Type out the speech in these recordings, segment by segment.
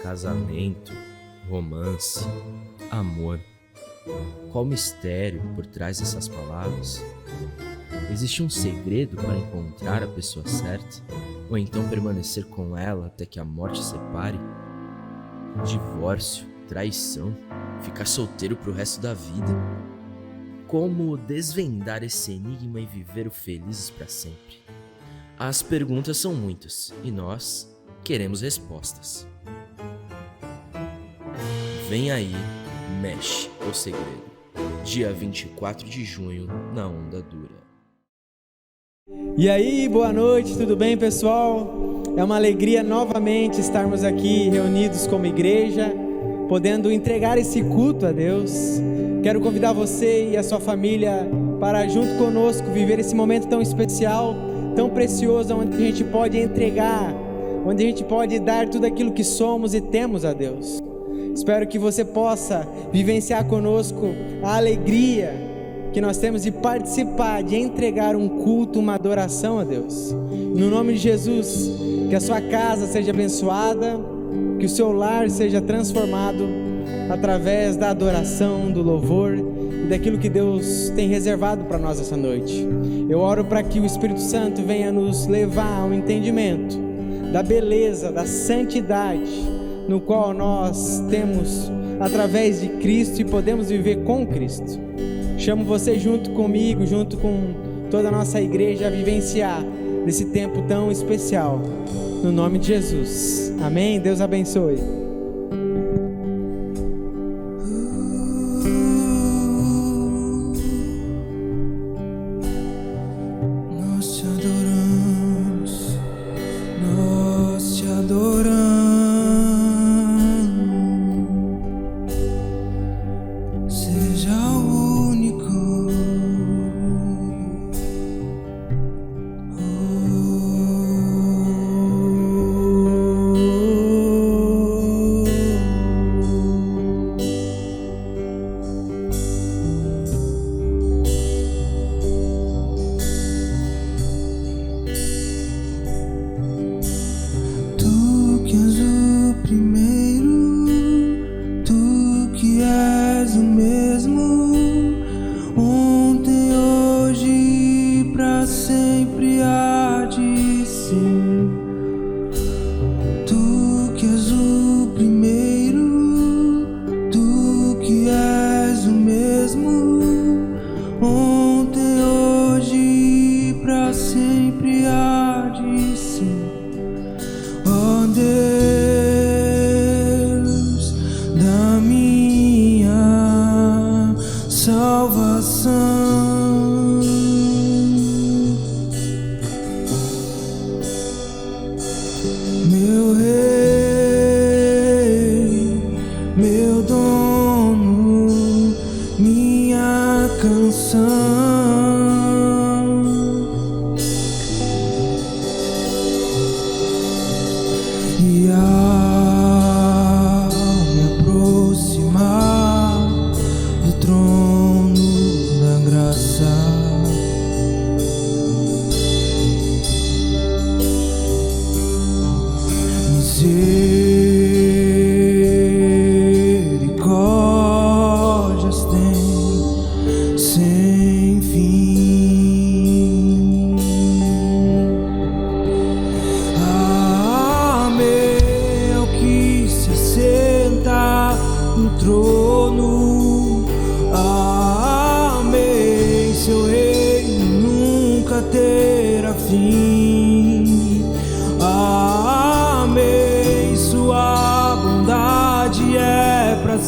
casamento, romance, amor. Qual o mistério por trás dessas palavras? Existe um segredo para encontrar a pessoa certa? Ou então permanecer com ela até que a morte separe? Divórcio, traição, ficar solteiro pro resto da vida. Como desvendar esse enigma e viver o felizes para sempre? As perguntas são muitas e nós queremos respostas. Vem aí, Mexe o Segredo, dia 24 de junho, na Onda Dura. E aí, boa noite, tudo bem, pessoal? É uma alegria novamente estarmos aqui reunidos como igreja, podendo entregar esse culto a Deus. Quero convidar você e a sua família para, junto conosco, viver esse momento tão especial, tão precioso, onde a gente pode entregar, onde a gente pode dar tudo aquilo que somos e temos a Deus. Espero que você possa vivenciar conosco a alegria que nós temos de participar, de entregar um culto, uma adoração a Deus. No nome de Jesus, que a sua casa seja abençoada, que o seu lar seja transformado através da adoração, do louvor e daquilo que Deus tem reservado para nós essa noite. Eu oro para que o Espírito Santo venha nos levar ao entendimento da beleza, da santidade, no qual nós temos através de Cristo e podemos viver com Cristo. Chamo você junto comigo, junto com toda a nossa igreja, a vivenciar esse tempo tão especial, no nome de Jesus. Amém? Deus abençoe.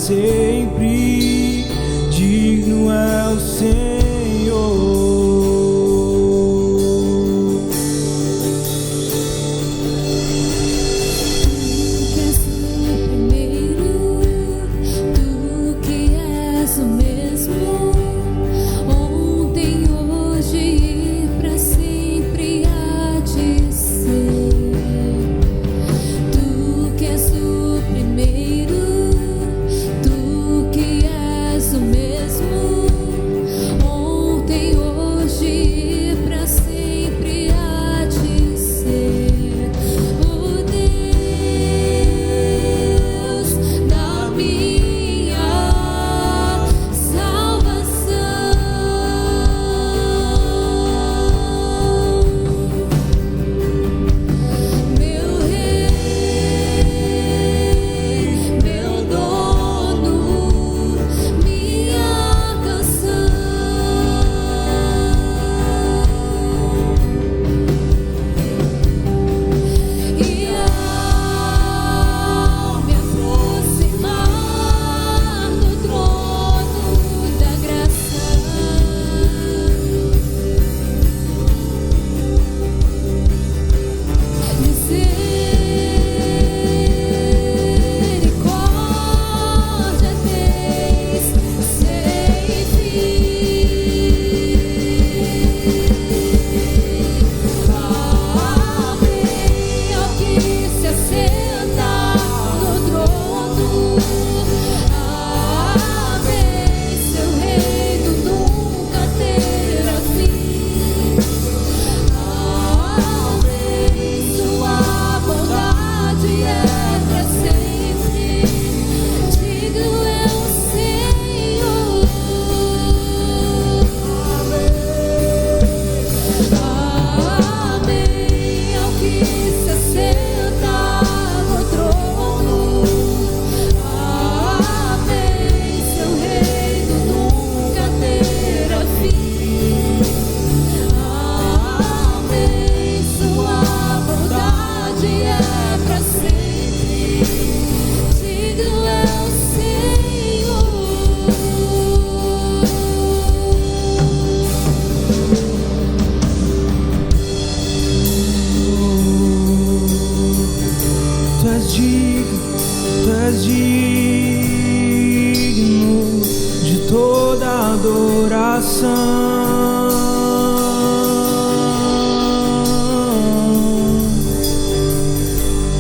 Sempre digno é o Senhor. Tu que és o mesmo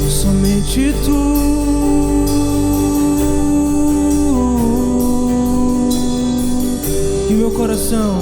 somente tu. E meu coração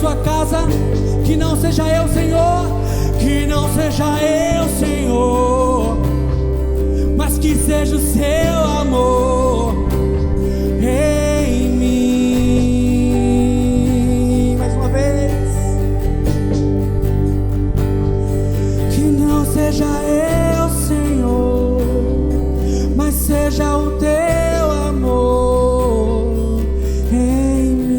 sua casa. Que não seja eu, Senhor, que não seja eu, Senhor, mas que seja o seu amor em mim. Mais uma vez. Que não seja eu, Senhor, mas seja o teu amor em mim.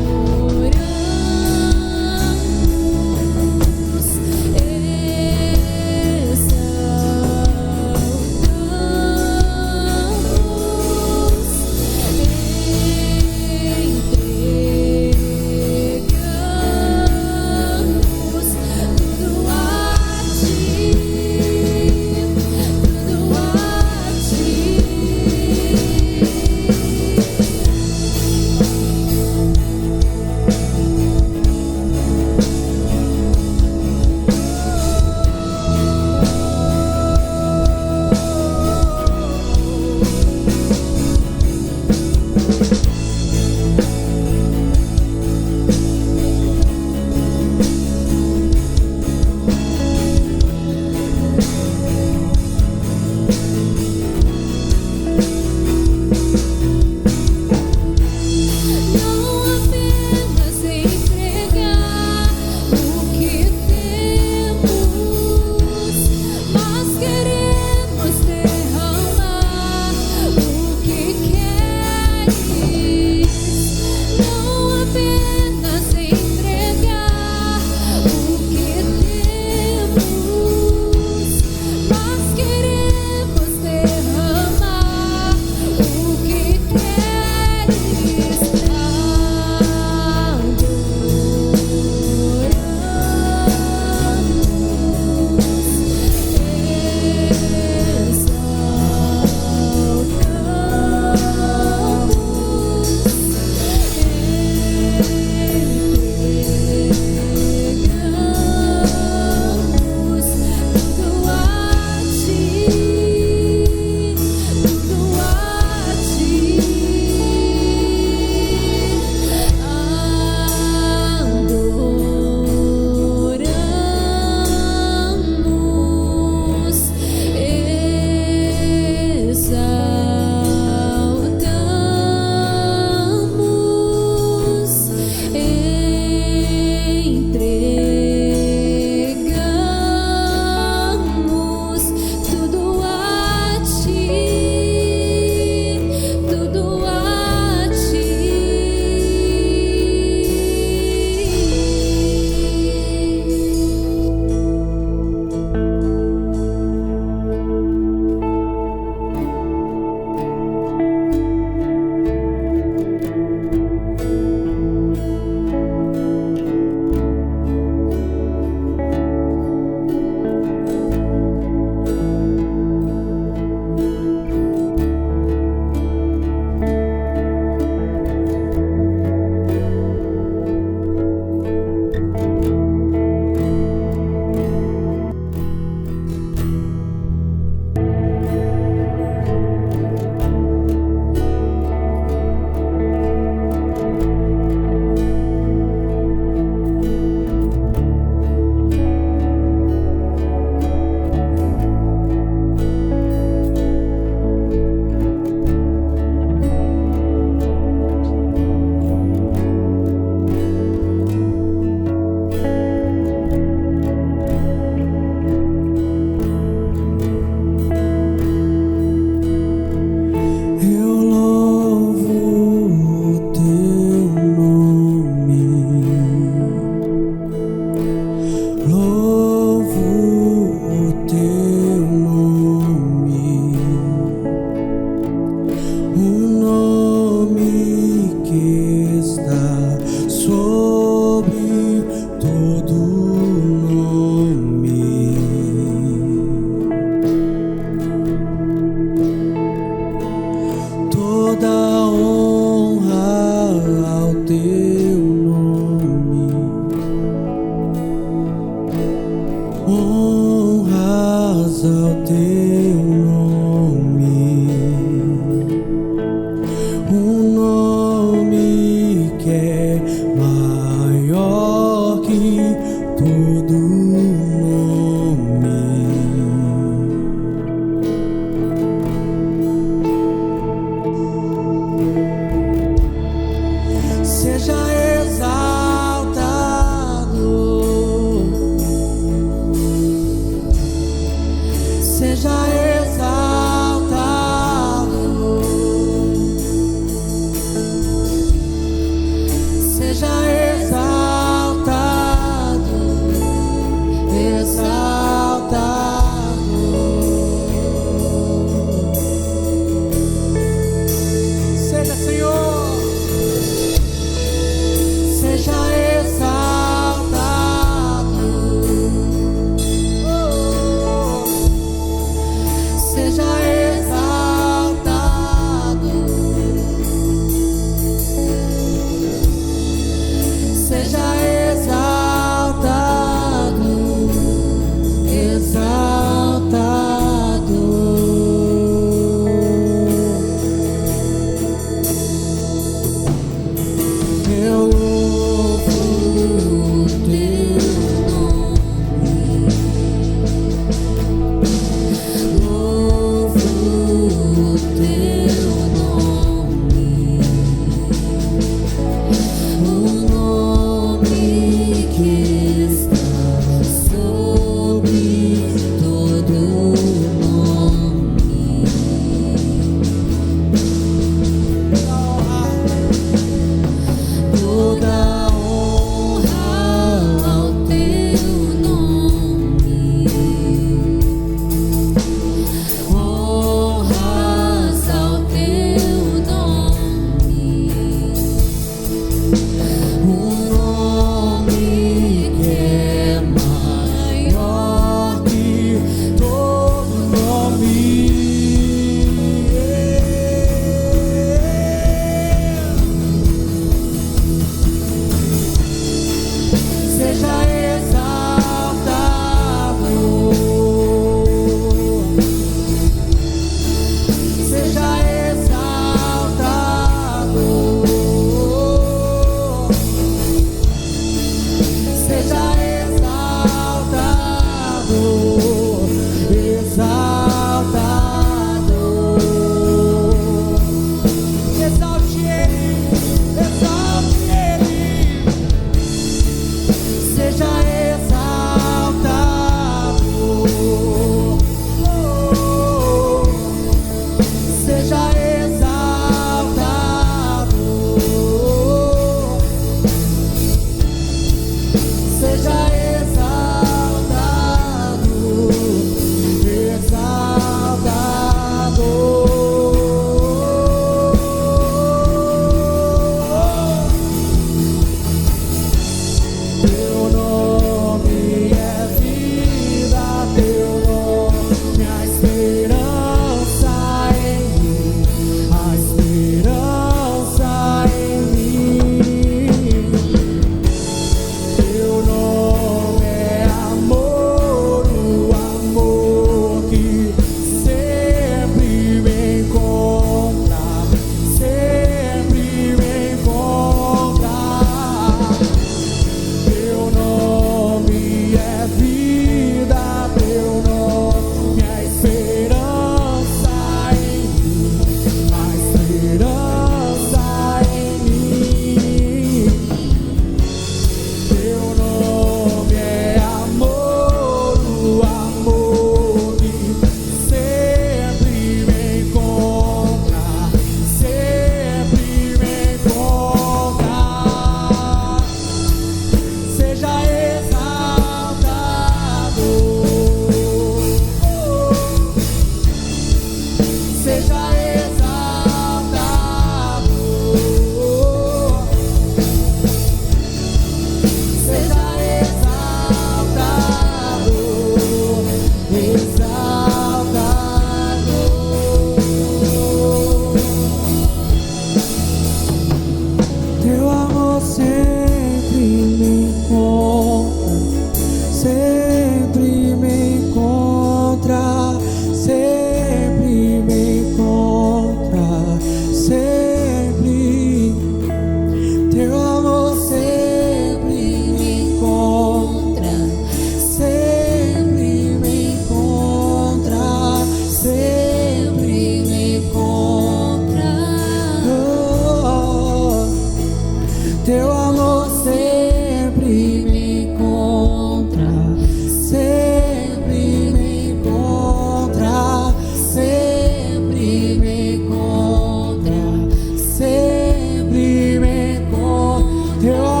Teu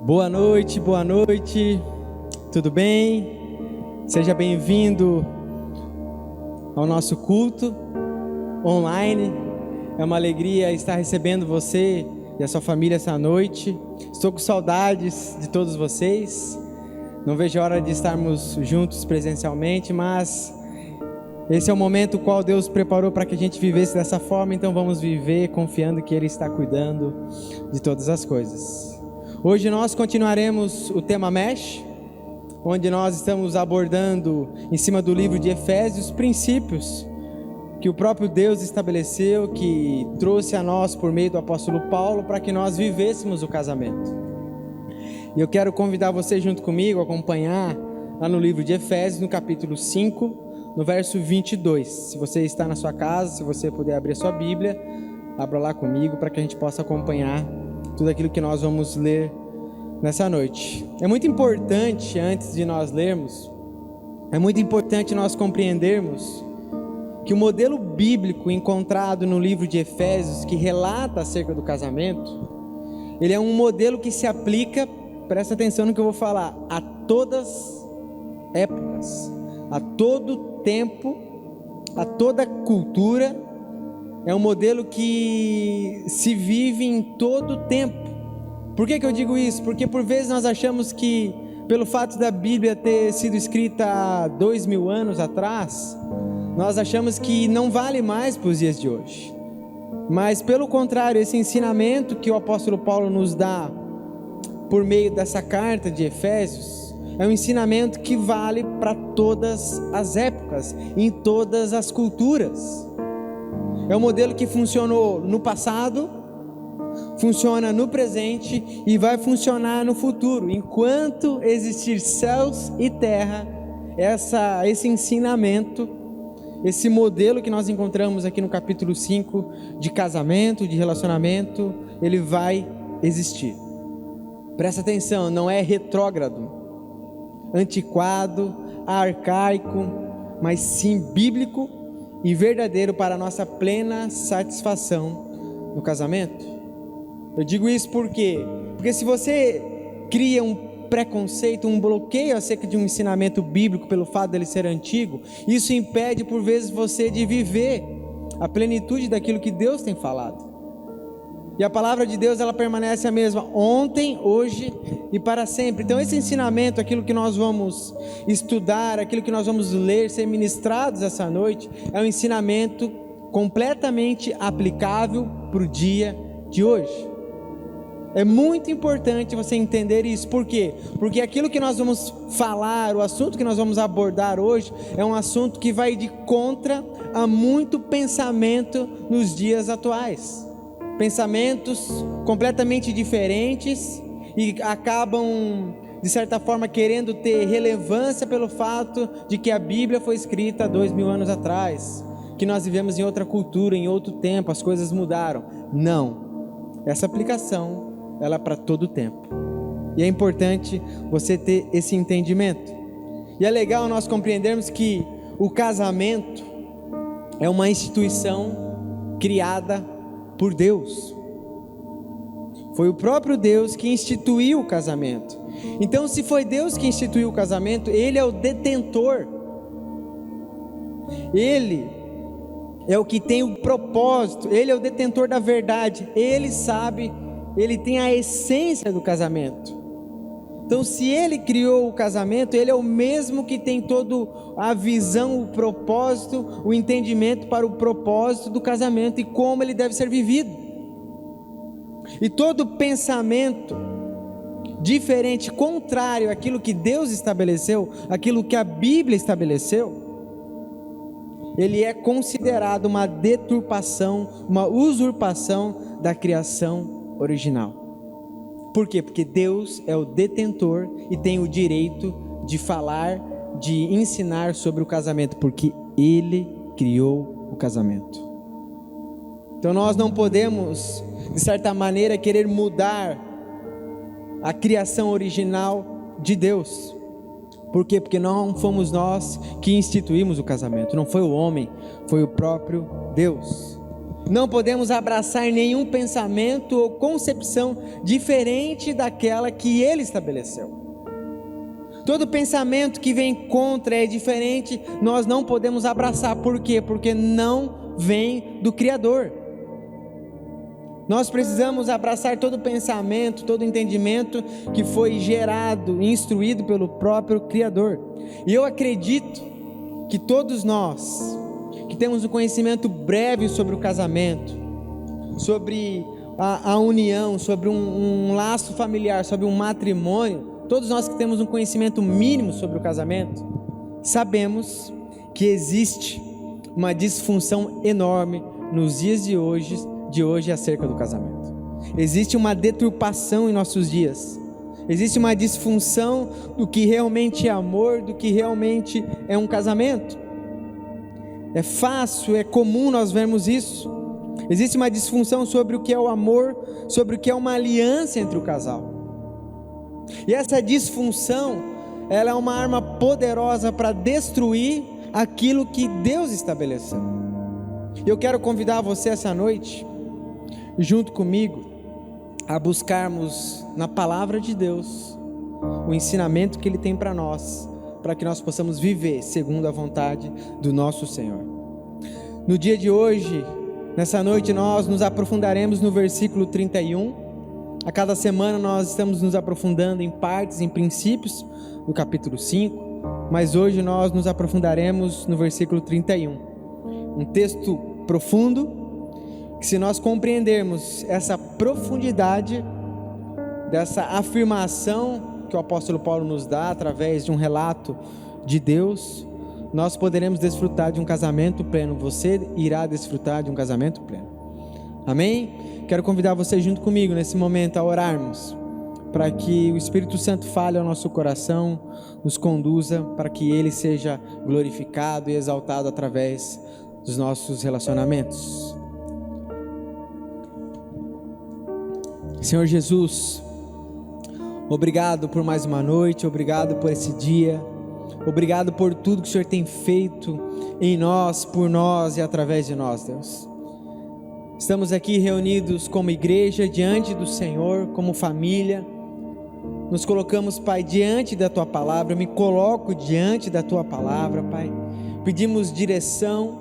Boa noite, tudo bem? Seja bem-vindo ao nosso culto online. É uma alegria estar recebendo você e a sua família essa noite. Estou com saudades de todos vocês. Não vejo a hora de estarmos juntos presencialmente, mas esse é o momento qual Deus preparou para que a gente vivesse dessa forma, então vamos viver confiando que Ele está cuidando de todas as coisas. Hoje nós continuaremos o tema Mesh, onde nós estamos abordando em cima do livro de Efésios, princípios que o próprio Deus estabeleceu, que trouxe a nós por meio do apóstolo Paulo para que nós vivêssemos o casamento. E eu quero convidar você junto comigo a acompanhar lá no livro de Efésios, no capítulo 5, no verso 22. Se você está na sua casa, se você puder abrir a sua Bíblia, abra lá comigo para que a gente possa acompanhar tudo aquilo que nós vamos ler nessa noite. É muito importante, antes de nós lermos, é muito importante nós compreendermos que o modelo bíblico encontrado no livro de Efésios, que relata acerca do casamento, ele é um modelo que se aplica, presta atenção no que eu vou falar, a todas épocas, a todo tempo, a toda cultura. É um modelo que se vive em todo tempo. Por que eu digo isso? Porque por vezes nós achamos que, pelo fato da Bíblia ter sido escrita há 2000 anos atrás, nós achamos que não vale mais para os dias de hoje. Mas pelo contrário, esse ensinamento que o apóstolo Paulo nos dá por meio dessa carta de Efésios, é um ensinamento que vale para todas as épocas, em todas as culturas. É um modelo que funcionou no passado, funciona no presente e vai funcionar no futuro. Enquanto existir céus e terra, esse ensinamento, esse modelo que nós encontramos aqui no capítulo 5, de casamento, de relacionamento, ele vai existir. Presta atenção, não é retrógrado, antiquado, arcaico, mas sim bíblico e verdadeiro para a nossa plena satisfação no casamento. Eu digo isso porque se você cria um preconceito, um bloqueio acerca de um ensinamento bíblico pelo fato dele ser antigo, isso impede por vezes você de viver a plenitude daquilo que Deus tem falado. E a palavra de Deus, ela permanece a mesma ontem, hoje e para sempre. Então esse ensinamento, aquilo que nós vamos estudar, aquilo que nós vamos ler, ser ministrados essa noite, é um ensinamento completamente aplicável para o dia de hoje. É muito importante você entender isso. Por quê? Porque aquilo que nós vamos falar, o assunto que nós vamos abordar hoje, é um assunto que vai de contra a muito pensamento nos dias atuais. Pensamentos completamente diferentes e acabam, de certa forma, querendo ter relevância pelo fato de que a Bíblia foi escrita há 2000 anos atrás, que nós vivemos em outra cultura, em outro tempo, as coisas mudaram. Não, essa aplicação, ela é para todo o tempo, e é importante você ter esse entendimento. E é legal nós compreendermos que o casamento é uma instituição criada por Deus. Foi o próprio Deus que instituiu o casamento. Então, se foi Deus que instituiu o casamento, Ele é o detentor. Ele é o que tem o propósito. Ele é o detentor da verdade. Ele sabe, Ele tem a essência do casamento. Então, se Ele criou o casamento, Ele é o mesmo que tem toda a visão, o propósito, o entendimento para o propósito do casamento e como ele deve ser vivido. E todo pensamento diferente, contrário àquilo que Deus estabeleceu, aquilo que a Bíblia estabeleceu, ele é considerado uma deturpação, uma usurpação da criação original. Por quê? Porque Deus é o detentor e tem o direito de falar, de ensinar sobre o casamento, porque Ele criou o casamento. Então nós não podemos, de certa maneira, querer mudar a criação original de Deus. Por quê? Porque não fomos nós que instituímos o casamento, não foi o homem, foi o próprio Deus. Não podemos abraçar nenhum pensamento ou concepção diferente daquela que Ele estabeleceu. Todo pensamento que vem contra é diferente, nós não podemos abraçar. Por quê? Porque não vem do Criador. Nós precisamos abraçar todo pensamento, todo entendimento que foi gerado, instruído pelo próprio Criador. E eu acredito que todos nós, que temos um conhecimento breve sobre o casamento, sobre a união, sobre um laço familiar, sobre um matrimônio, todos nós que temos um conhecimento mínimo sobre o casamento, sabemos que existe uma disfunção enorme nos dias de hoje acerca do casamento. Existe uma deturpação em nossos dias. Existe uma disfunção do que realmente é amor, do que realmente é um casamento. É fácil, é comum nós vermos isso. Existe uma disfunção sobre o que é o amor, sobre o que é uma aliança entre o casal. E essa disfunção, ela é uma arma poderosa para destruir aquilo que Deus estabeleceu. Eu quero convidar você essa noite, junto comigo, a buscarmos na palavra de Deus o ensinamento que Ele tem para nós, para que nós possamos viver segundo a vontade do nosso Senhor. No dia de hoje, nessa noite, nós nos aprofundaremos no versículo 31. A cada semana nós estamos nos aprofundando em partes, em princípios do capítulo 5, mas hoje nós nos aprofundaremos no versículo 31. Um texto profundo, que se nós compreendermos essa profundidade dessa afirmação que o apóstolo Paulo nos dá através de um relato de Deus, nós poderemos desfrutar de um casamento pleno. Você irá desfrutar de um casamento pleno. Amém? Quero convidar você junto comigo nesse momento a orarmos, para que o Espírito Santo fale ao nosso coração, nos conduza para que Ele seja glorificado e exaltado através dos nossos relacionamentos. Senhor Jesus, obrigado por mais uma noite, obrigado por esse dia, obrigado por tudo que o Senhor tem feito em nós, por nós e através de nós, Deus. Estamos aqui reunidos como igreja, diante do Senhor, como família. Nos colocamos, Pai, diante da Tua Palavra. Eu me coloco diante da Tua Palavra, Pai. Pedimos direção,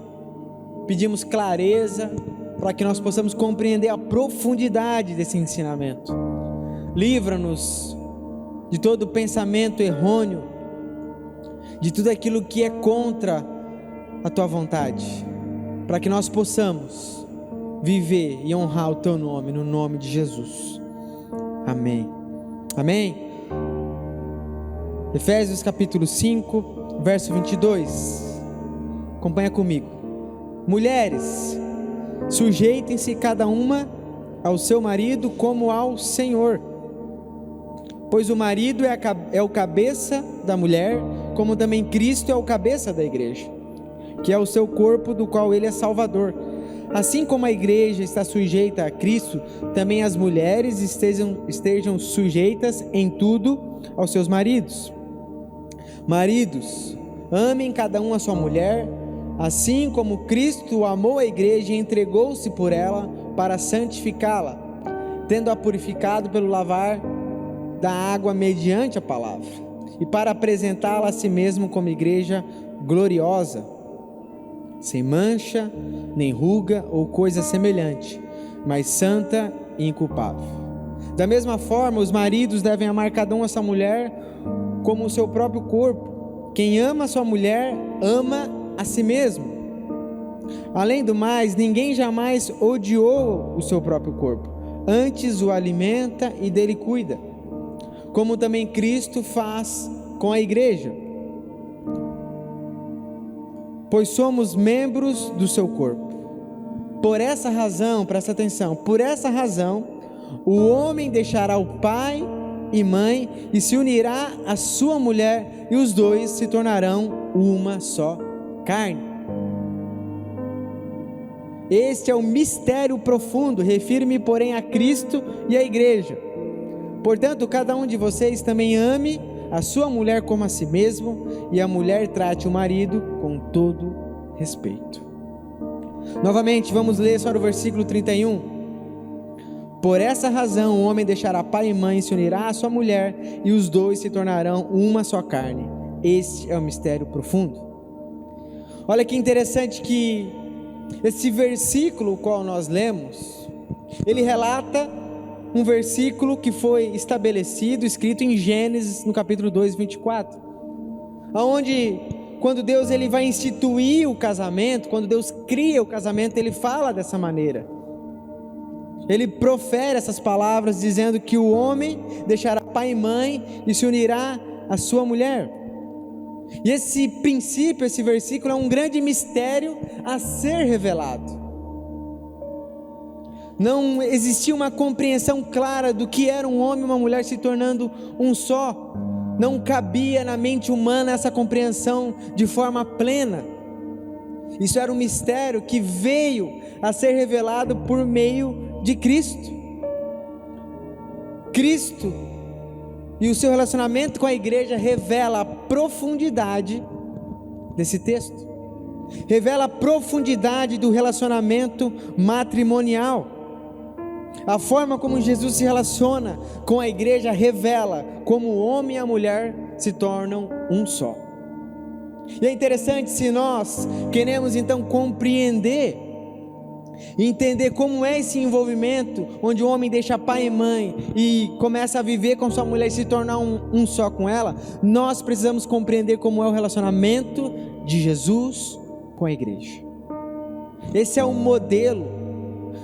pedimos clareza, para que nós possamos compreender a profundidade desse ensinamento. Livra-nos de todo pensamento errôneo, de tudo aquilo que é contra a Tua vontade, para que nós possamos viver e honrar o Teu nome, no nome de Jesus. Amém. Amém? Efésios capítulo 5, verso 22. Acompanha comigo. Mulheres, sujeitem-se cada uma ao seu marido como ao Senhor, pois o marido é o cabeça da mulher, como também Cristo é o cabeça da igreja, que é o seu corpo, do qual Ele é Salvador. Assim como a igreja está sujeita a Cristo, também as mulheres estejam sujeitas em tudo aos seus maridos. Maridos, amem cada um a sua mulher, assim como Cristo amou a igreja e entregou-se por ela para santificá-la, tendo-a purificado pelo lavar da água mediante a palavra, e para apresentá-la a si mesmo como igreja gloriosa, sem mancha, nem ruga ou coisa semelhante, mas santa e inculpável. Da mesma forma, os maridos devem amar cada um a sua mulher como o seu próprio corpo. Quem ama a sua mulher, ama a si mesmo. Além do mais, ninguém jamais odiou o seu próprio corpo, antes o alimenta e dele cuida, como também Cristo faz com a igreja, pois somos membros do seu corpo. Por essa razão, presta atenção, por essa razão, o homem deixará o pai e mãe e se unirá à sua mulher, e os dois se tornarão uma só carne. Este é o mistério profundo, refiro-me, porém, a Cristo e à igreja. Portanto, cada um de vocês também ame a sua mulher como a si mesmo, e a mulher trate o marido com todo respeito. Novamente, vamos ler só o versículo 31. Por essa razão, o homem deixará pai e mãe e se unirá à sua mulher, e os dois se tornarão uma só carne. Este é o mistério profundo. Olha que interessante que esse versículo qual nós lemos, ele relata um versículo que foi estabelecido, escrito em Gênesis, no capítulo 2, 24, onde, quando Deus ele vai instituir o casamento, quando Deus cria o casamento, ele fala dessa maneira. Ele profere essas palavras, dizendo que o homem deixará pai e mãe e se unirá à sua mulher. E esse princípio, esse versículo é um grande mistério a ser revelado. Não existia uma compreensão clara do que era um homem e uma mulher se tornando um só. Não cabia na mente humana essa compreensão de forma plena. Isso era um mistério que veio a ser revelado por meio de Cristo. Cristo e o seu relacionamento com a igreja revela a profundidade desse texto. Revela a profundidade do relacionamento matrimonial. A forma como Jesus se relaciona com a igreja revela como o homem e a mulher se tornam um só. E é interessante, se nós queremos então compreender e entender como é esse envolvimento, onde o homem deixa pai e mãe e começa a viver com sua mulher e se tornar um só com ela, nós precisamos compreender como é o relacionamento de Jesus com a igreja. Esse é o modelo.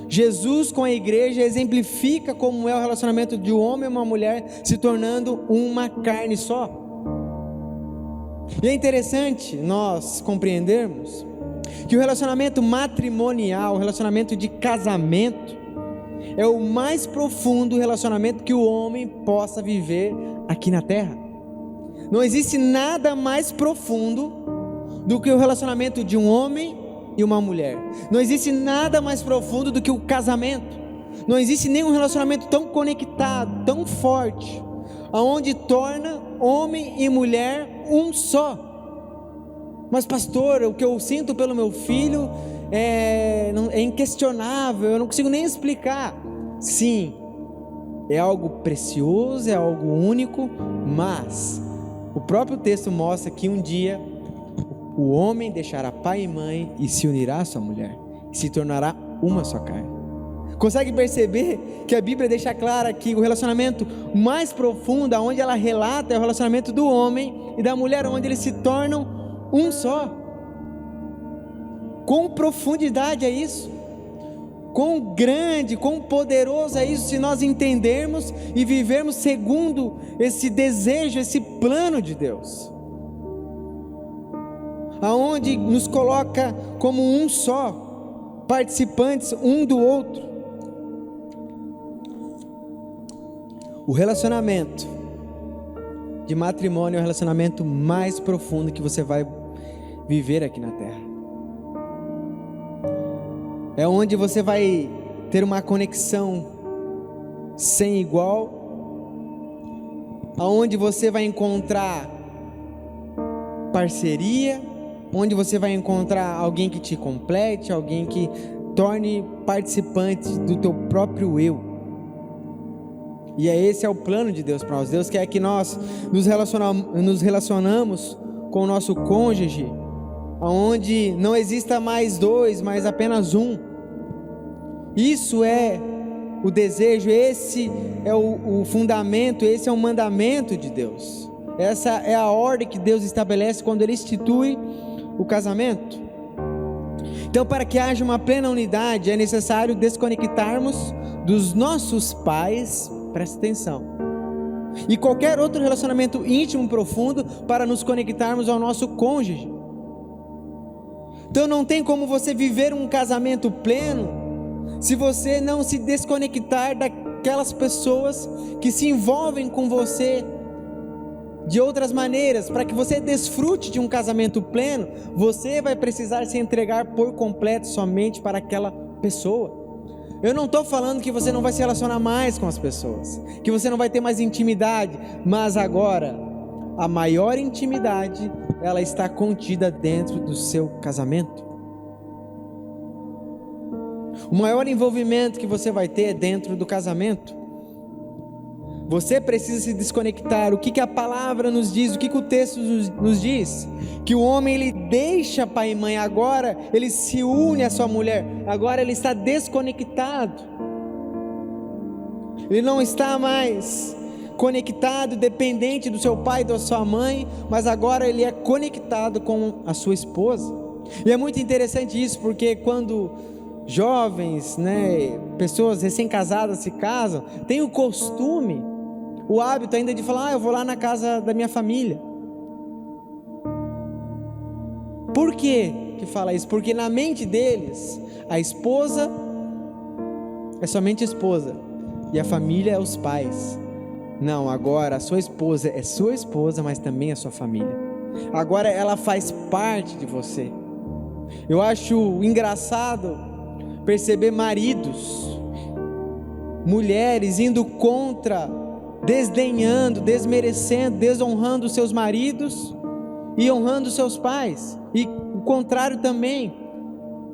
Jesus com a igreja exemplifica como é o relacionamento de um homem e uma mulher se tornando uma carne só. E é interessante nós compreendermos que o relacionamento matrimonial, o relacionamento de casamento, é o mais profundo relacionamento que o homem possa viver aqui na terra. Não existe nada mais profundo do que o relacionamento de um homem e uma mulher. Não existe nada mais profundo do que o casamento. Não existe nenhum relacionamento tão conectado, tão forte, aonde torna homem e mulher um só. Mas pastor, o que eu sinto pelo meu filho é inquestionável, eu não consigo nem explicar. Sim, é algo precioso, é algo único, mas o próprio texto mostra que um dia o homem deixará pai e mãe e se unirá à sua mulher, e se tornará uma só carne. Consegue perceber que a Bíblia deixa clara que o relacionamento mais profundo, onde ela relata, é o relacionamento do homem e da mulher, onde eles se tornam um só. Quão profundidade é isso? Quão grande, quão poderoso é isso, se nós entendermos e vivermos segundo esse desejo, esse plano de Deus, aonde nos coloca como um só, participantes um do outro. O relacionamento de matrimônio é o relacionamento mais profundo que você vai viver aqui na terra. É onde você vai ter uma conexão sem igual, aonde você vai encontrar parceria, onde você vai encontrar alguém que te complete, alguém que torne participante do teu próprio eu. E esse é o plano de Deus para nós. Deus quer que nós nos relacionamos com o nosso cônjuge, onde não exista mais dois, mas apenas um. Isso é o desejo, esse é o fundamento, esse é o mandamento de Deus. Essa é a ordem que Deus estabelece quando Ele institui o casamento. Então, para que haja uma plena unidade, é necessário desconectarmos dos nossos pais, presta atenção, e qualquer outro relacionamento íntimo profundo, para nos conectarmos ao nosso cônjuge. Então não tem como você viver um casamento pleno se você não se desconectar daquelas pessoas que se envolvem com você de outras maneiras. Para que você desfrute de um casamento pleno, você vai precisar se entregar por completo somente para aquela pessoa. Eu não estou falando que você não vai se relacionar mais com as pessoas, que você não vai ter mais intimidade, mas agora a maior intimidade, ela está contida dentro do seu casamento. O maior envolvimento que você vai ter é dentro do casamento. Você precisa se desconectar. O que a palavra nos diz? O que o texto nos diz? Que o homem, ele deixa pai e mãe, agora ele se une à sua mulher, agora ele está desconectado. Ele não está mais conectado, dependente do seu pai e da sua mãe, mas agora ele é conectado com a sua esposa. E é muito interessante isso, porque quando jovens, pessoas recém-casadas se casam, tem o costume, o hábito ainda de falar: eu vou lá na casa da minha família. Por quê que fala isso? Porque na mente deles, a esposa é somente esposa e a família é os pais. Não, agora a sua esposa é sua esposa, mas também é sua família. Agora ela faz parte de você. Eu acho engraçado perceber maridos, mulheres indo contra, desdenhando, desmerecendo, desonrando seus maridos e honrando seus pais, e o contrário também,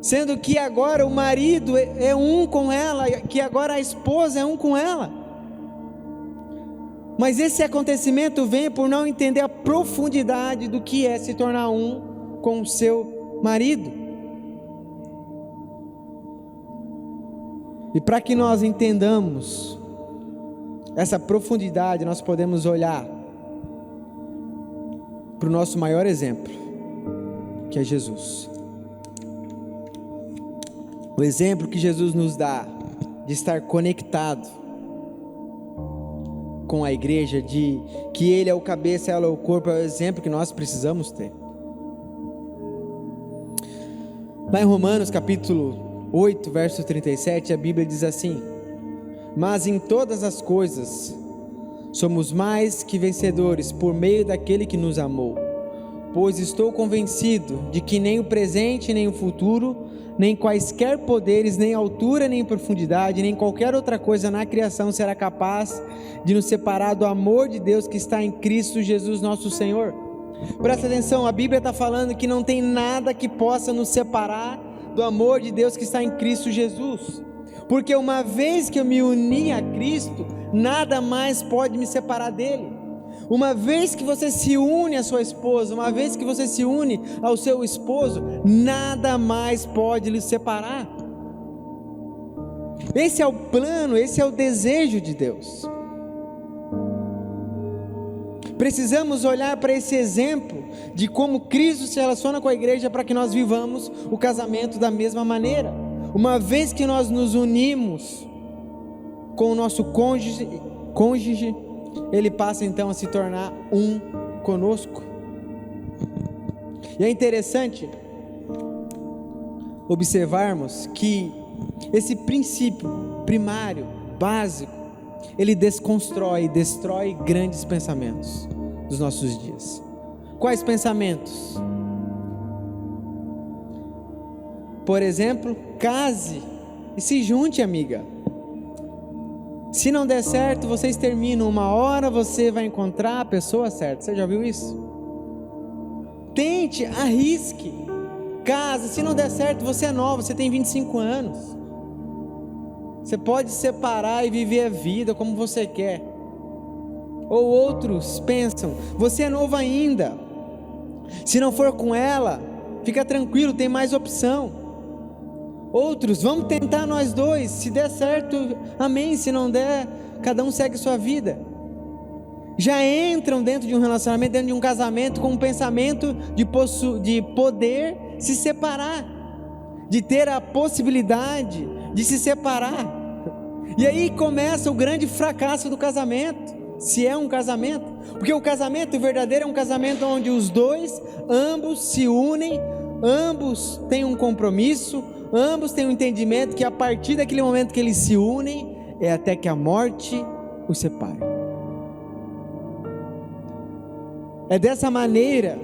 sendo que agora o marido é um com ela, que agora a esposa é um com ela. Mas esse acontecimento vem por não entender a profundidade do que é se tornar um com o seu marido. E para que nós entendamos essa profundidade, nós podemos olhar para o nosso maior exemplo, que é Jesus. O exemplo que Jesus nos dá de estar conectado com a igreja, de que Ele é o cabeça, ela é o corpo, é o exemplo que nós precisamos ter. Lá em Romanos capítulo 8, verso 37, a Bíblia diz assim: mas em todas as coisas somos mais que vencedores por meio daquele que nos amou, pois estou convencido de que nem o presente, nem o futuro, nem quaisquer poderes, nem altura, nem profundidade, nem qualquer outra coisa na criação será capaz de nos separar do amor de Deus que está em Cristo Jesus nosso Senhor. Presta atenção, a Bíblia está falando que não tem nada que possa nos separar do amor de Deus que está em Cristo Jesus, porque uma vez que eu me uni a Cristo, nada mais pode me separar dele. Uma vez que você se une à sua esposa, uma vez que você se une ao seu esposo, nada mais pode lhe separar. Esse é o plano, esse é o desejo de Deus. Precisamos olhar para esse exemplo de como Cristo se relaciona com a igreja para que nós vivamos o casamento da mesma maneira. Uma vez que nós nos unimos com o nosso cônjuge, ele passa então a se tornar um conosco. E é interessante observarmos que esse princípio primário, básico, ele desconstrói, destrói grandes pensamentos dos nossos dias. Quais pensamentos? Por exemplo, case e se junte, amiga. Se não der certo, vocês terminam, uma hora você vai encontrar a pessoa certa. Você já viu isso? Tente, arrisque, case. Se não der certo, você é nova, você tem 25 anos. Você pode separar e viver a vida como você quer. Ou outros pensam, você é novo ainda. Se não for com ela, fica tranquilo, tem mais opção. Outros, vamos tentar nós dois, se der certo, amém, se não der, cada um segue sua vida. Já entram dentro de um relacionamento, dentro de um casamento, com um pensamento de poder se separar, de ter a possibilidade de se separar. E aí começa o grande fracasso do casamento, se é um casamento, porque o casamento verdadeiro é um casamento onde os dois, ambos se unem, ambos têm um compromisso, ambos têm um entendimento que a partir daquele momento que eles se unem, é até que a morte os separe. É dessa maneira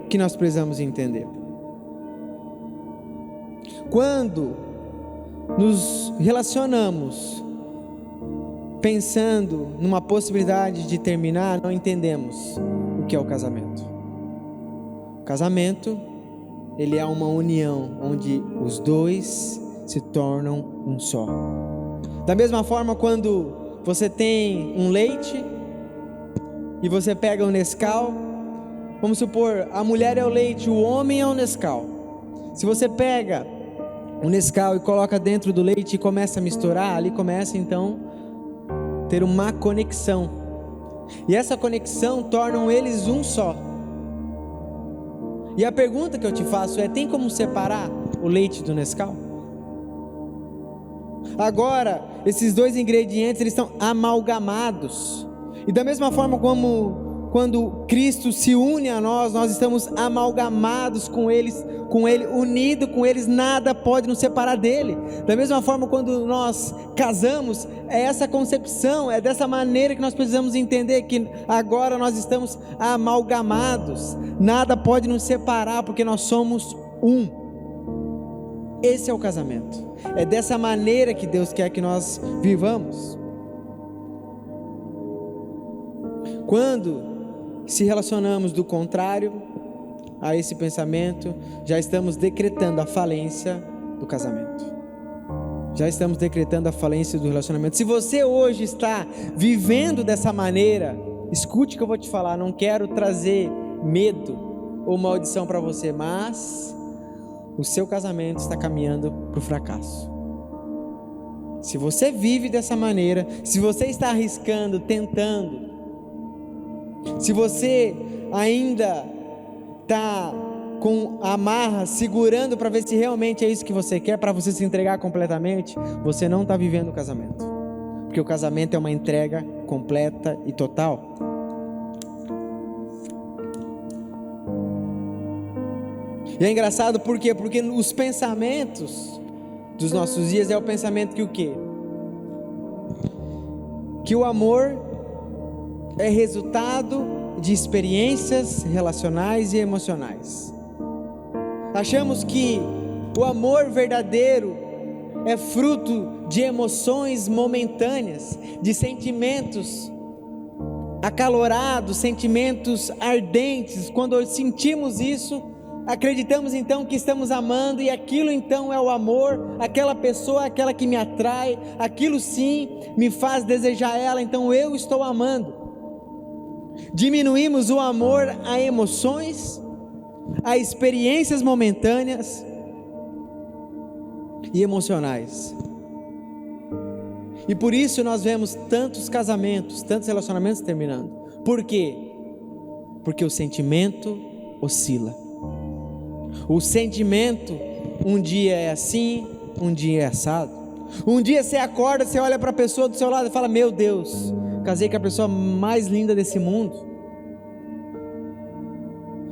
que nós precisamos entender. Quando nos relacionamos pensando numa possibilidade de terminar, não entendemos o o que é o casamento. O casamento, ele é uma união onde os dois se tornam um só. Da mesma forma, quando você tem um leite e você pega o Nescau, vamos supor, a mulher é o leite, o homem é o Nescau. Se você pega o Nescau e coloca dentro do leite e começa a misturar, ali começa então ter uma conexão. E essa conexão torna eles um só. E a pergunta que eu te faço é: tem como separar o leite do Nescau? Agora, esses dois ingredientes, eles estão amalgamados. E da mesma forma como quando Cristo se une a nós, nós estamos amalgamados com Ele, unido com eles, nada pode nos separar dele. Da mesma forma, quando nós casamos, é essa concepção, é dessa maneira que nós precisamos entender que agora nós estamos amalgamados, nada pode nos separar, porque nós somos um. Esse é o casamento, é dessa maneira que Deus quer que nós vivamos. Quando se relacionamos do contrário a esse pensamento, já estamos decretando a falência do casamento, já estamos decretando a falência do relacionamento. Se você hoje está vivendo dessa maneira, escute o que eu vou te falar, não quero trazer medo ou maldição para você, mas o seu casamento está caminhando para o fracasso. Se você vive dessa maneira, se você está arriscando, tentando, se você ainda está com a amarra, segurando para ver se realmente é isso que você quer, para você se entregar completamente, você não está vivendo o casamento, porque o casamento é uma entrega completa e total. E é engraçado por quê? Porque os pensamentos dos nossos dias é o pensamento que o quê? Que o amor é resultado de experiências relacionais e emocionais. Achamos que o amor verdadeiro é fruto de emoções momentâneas, de sentimentos acalorados, sentimentos ardentes. Quando sentimos isso, acreditamos então que estamos amando, e aquilo então é o amor, aquela pessoa, aquela que me atrai, aquilo sim me faz desejar ela, então eu estou amando. Diminuímos o amor a emoções, a experiências momentâneas e emocionais. E por isso nós vemos tantos casamentos, tantos relacionamentos terminando. Por quê? Porque o sentimento oscila. O sentimento, um dia é assim, um dia é assado. Um dia você acorda, você olha para a pessoa do seu lado e fala: meu Deus, casei com a pessoa mais linda desse mundo.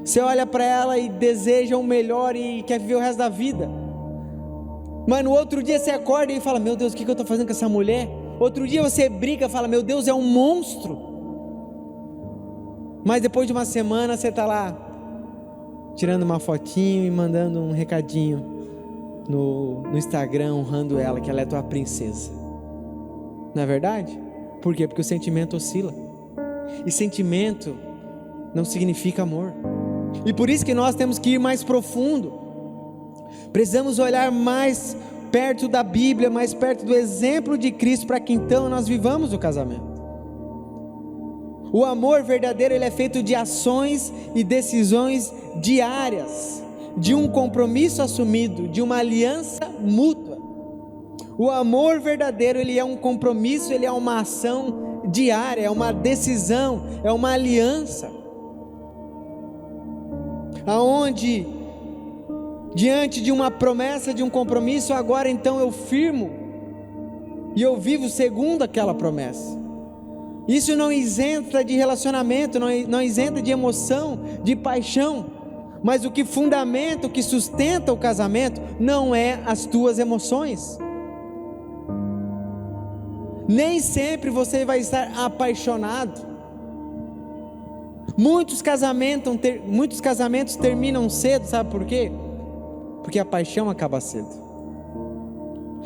Você olha para ela e deseja o melhor e quer viver o resto da vida. Mas no outro dia você acorda e fala: meu Deus, o que eu estou fazendo com essa mulher? Outro dia você briga e fala: meu Deus, é um monstro. Mas depois de uma semana você está lá tirando uma fotinho e mandando um recadinho no Instagram, honrando ela, que ela é tua princesa. Não é verdade? Por quê? Porque o sentimento oscila. E sentimento não significa amor. E por isso que nós temos que ir mais profundo. Precisamos olhar mais perto da Bíblia, mais perto do exemplo de Cristo, para que então nós vivamos o casamento. O amor verdadeiro, ele é feito de ações e decisões diárias, de um compromisso assumido, de uma aliança mútua. O amor verdadeiro, ele é um compromisso, ele é uma ação diária, é uma decisão, é uma aliança, aonde diante de uma promessa, de um compromisso, agora então eu firmo e eu vivo segundo aquela promessa. Isso não isenta de relacionamento, não isenta de emoção, de paixão, mas o que fundamenta, o que sustenta o casamento não é as tuas emoções. Nem sempre você vai estar apaixonado. Muitos casamentos terminam cedo, sabe por quê? Porque a paixão acaba cedo.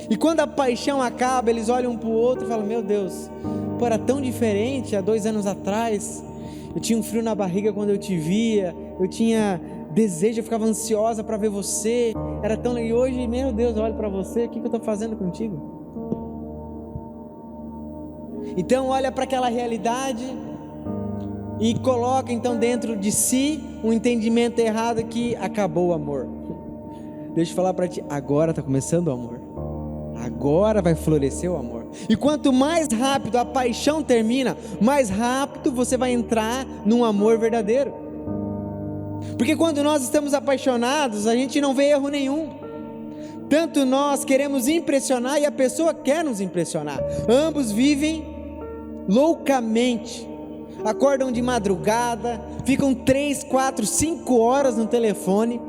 E quando a paixão acaba, eles olham um para o outro e falam: meu Deus, pô, era tão diferente há 2 anos atrás, eu tinha um frio na barriga quando eu te via, eu tinha desejo, eu ficava ansiosa para ver você, era tão legal. E hoje, meu Deus, eu olho para você, o que eu estou fazendo contigo? Então olha para aquela realidade e coloca então dentro de si um entendimento errado que acabou o amor. Deixa eu falar para ti, agora está começando o amor, agora vai florescer o amor. E quanto mais rápido a paixão termina, mais rápido você vai entrar num amor verdadeiro. Porque quando nós estamos apaixonados, a gente não vê erro nenhum. Tanto nós queremos impressionar e a pessoa quer nos impressionar. Ambos vivem loucamente, acordam de madrugada, ficam 3, 4, 5 horas no telefone,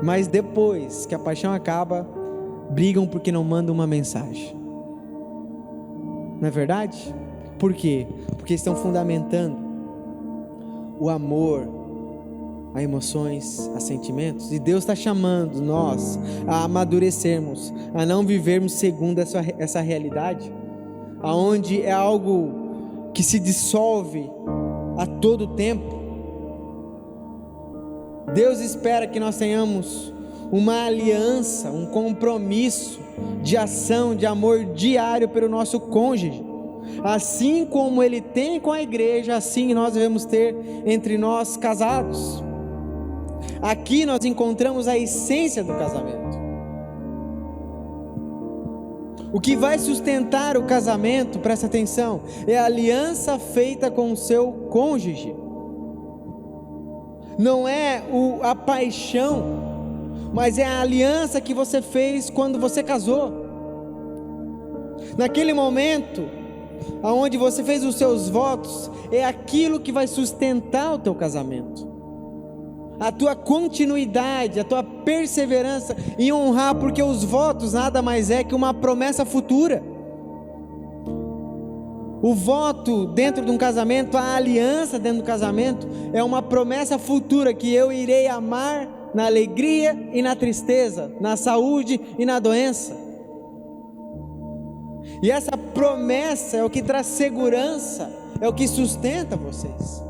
mas depois que a paixão acaba, brigam porque não mandam uma mensagem. Não é verdade? Por quê? Porque estão fundamentando o amor a emoções, a sentimentos. E Deus está chamando nós a amadurecermos, a não vivermos segundo essa realidade, aonde é algo que se dissolve a todo tempo. Deus espera que nós tenhamos uma aliança, um compromisso de ação, de amor diário pelo nosso cônjuge. Assim como Ele tem com a igreja, assim nós devemos ter entre nós casados. Aqui nós encontramos a essência do casamento. O que vai sustentar o casamento, presta atenção, é a aliança feita com o seu cônjuge. Não é a paixão, mas é a aliança que você fez quando você casou. Naquele momento, aonde você fez os seus votos, é aquilo que vai sustentar o teu casamento. A tua continuidade, a tua perseverança em honrar, porque os votos nada mais é que uma promessa futura. O voto dentro de um casamento, a aliança dentro do casamento, é uma promessa futura que eu irei amar na alegria e na tristeza, na saúde e na doença. E essa promessa é o que traz segurança, é o que sustenta vocês.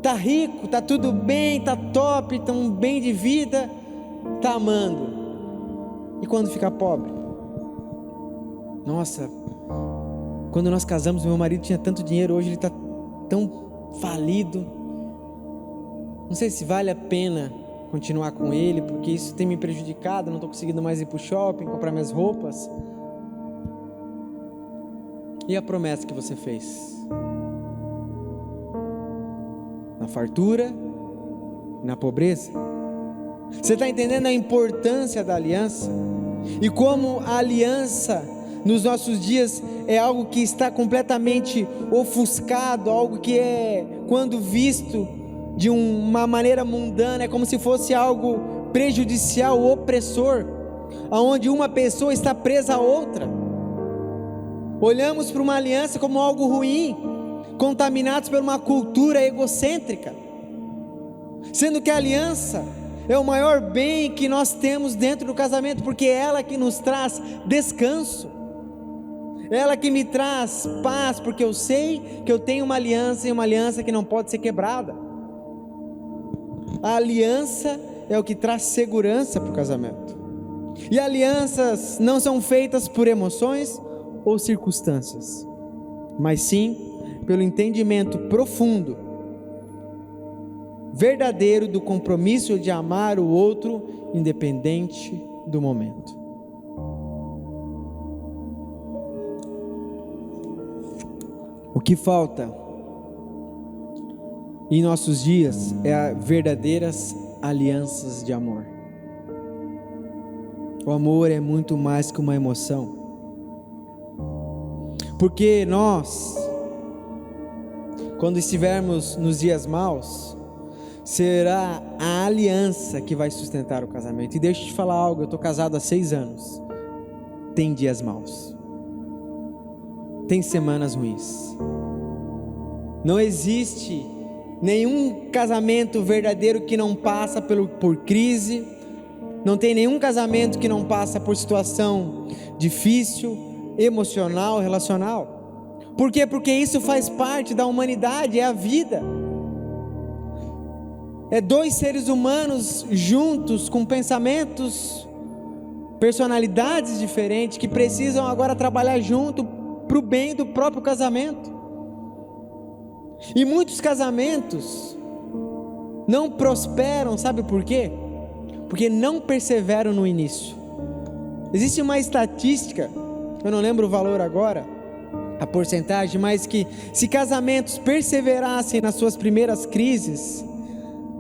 Tá rico, tá tudo bem, tá top, tão bem de vida, tá amando. E quando fica pobre? Nossa, quando nós casamos, meu marido tinha tanto dinheiro, hoje ele tá tão falido. Não sei se vale a pena continuar com ele, porque isso tem me prejudicado, não estou conseguindo mais ir para o shopping, comprar minhas roupas. E a promessa que você fez? Na fartura, na pobreza? Você está entendendo a importância da aliança? E como a aliança nos nossos dias é algo que está completamente ofuscado, algo que é, quando visto de uma maneira mundana, é como se fosse algo prejudicial, opressor, aonde uma pessoa está presa a outra. Olhamos para uma aliança como algo ruim, contaminados por uma cultura egocêntrica, sendo que a aliança é o maior bem que nós temos dentro do casamento, porque é ela que nos traz descanso, é ela que me traz paz, porque eu sei que eu tenho uma aliança, e uma aliança que não pode ser quebrada. A aliança é o que traz segurança para o casamento. E alianças não são feitas por emoções ou circunstâncias, mas sim pelo entendimento profundo, verdadeiro do compromisso de amar o outro, independente do momento. O que falta em nossos dias é verdadeiras alianças de amor. O amor é muito mais que uma emoção, porque nós, quando estivermos nos dias maus, será a aliança que vai sustentar o casamento. E deixa eu te falar algo, eu estou casado há 6 anos, tem dias maus, tem semanas ruins. Não existe nenhum casamento verdadeiro que não passa por crise, não tem nenhum casamento que não passa por situação difícil, emocional, relacional. Por quê? Porque isso faz parte da humanidade, é a vida. É dois seres humanos juntos, com pensamentos, personalidades diferentes, que precisam agora trabalhar junto para o bem do próprio casamento. E muitos casamentos não prosperam, sabe por quê? Porque não perseveram no início. Existe uma estatística, eu não lembro o valor agora, a porcentagem, mas que se casamentos perseverassem nas suas primeiras crises,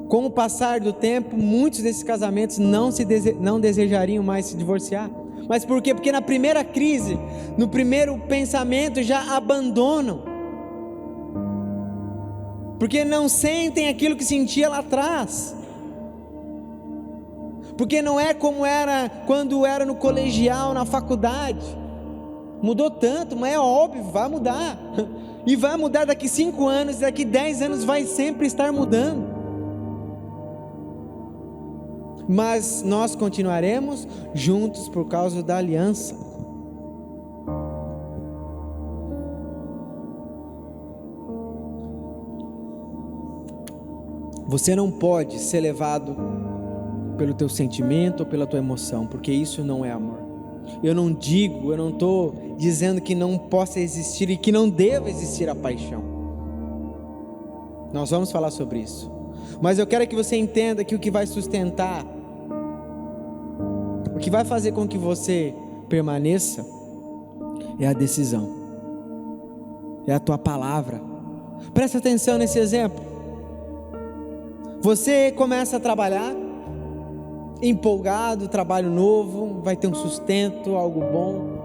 com o passar do tempo, muitos desses casamentos não desejariam mais se divorciar. Mas por quê? Porque na primeira crise, no primeiro pensamento, já abandonam. Porque não sentem aquilo que sentia lá atrás. Porque não é como era quando era no colegial, na faculdade. Mudou tanto, mas é óbvio, vai mudar. E vai mudar daqui 5 anos, daqui 10 anos vai sempre estar mudando. Mas nós continuaremos juntos por causa da aliança. Você não pode ser levado pelo teu sentimento ou pela tua emoção, porque isso não é amor. Eu não estou dizendo que não possa existir e que não deva existir a paixão. Nós vamos falar sobre isso. Mas eu quero que você entenda que o que vai sustentar, o que vai fazer com que você permaneça, é a decisão, é a tua palavra. Presta atenção nesse exemplo. Você começa a trabalhar, empolgado, trabalho novo, vai ter um sustento, algo bom.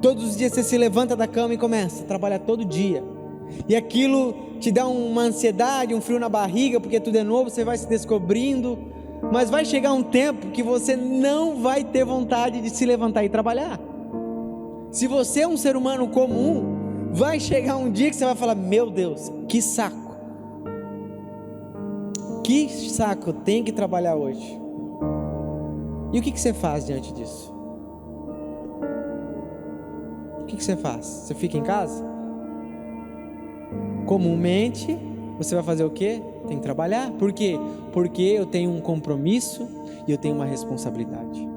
Todos os dias você se levanta da cama e começa a trabalhar todo dia. E aquilo te dá uma ansiedade, um frio na barriga, porque tudo é novo, você vai se descobrindo. Mas vai chegar um tempo que você não vai ter vontade de se levantar e trabalhar. Se você é um ser humano comum, vai chegar um dia que você vai falar: meu Deus, que saco. Que saco, eu tenho que trabalhar hoje. E o que você faz diante disso? O que você faz? Você fica em casa? Comumente, você vai fazer o quê? Tem que trabalhar. Por quê? Porque eu tenho um compromisso e eu tenho uma responsabilidade.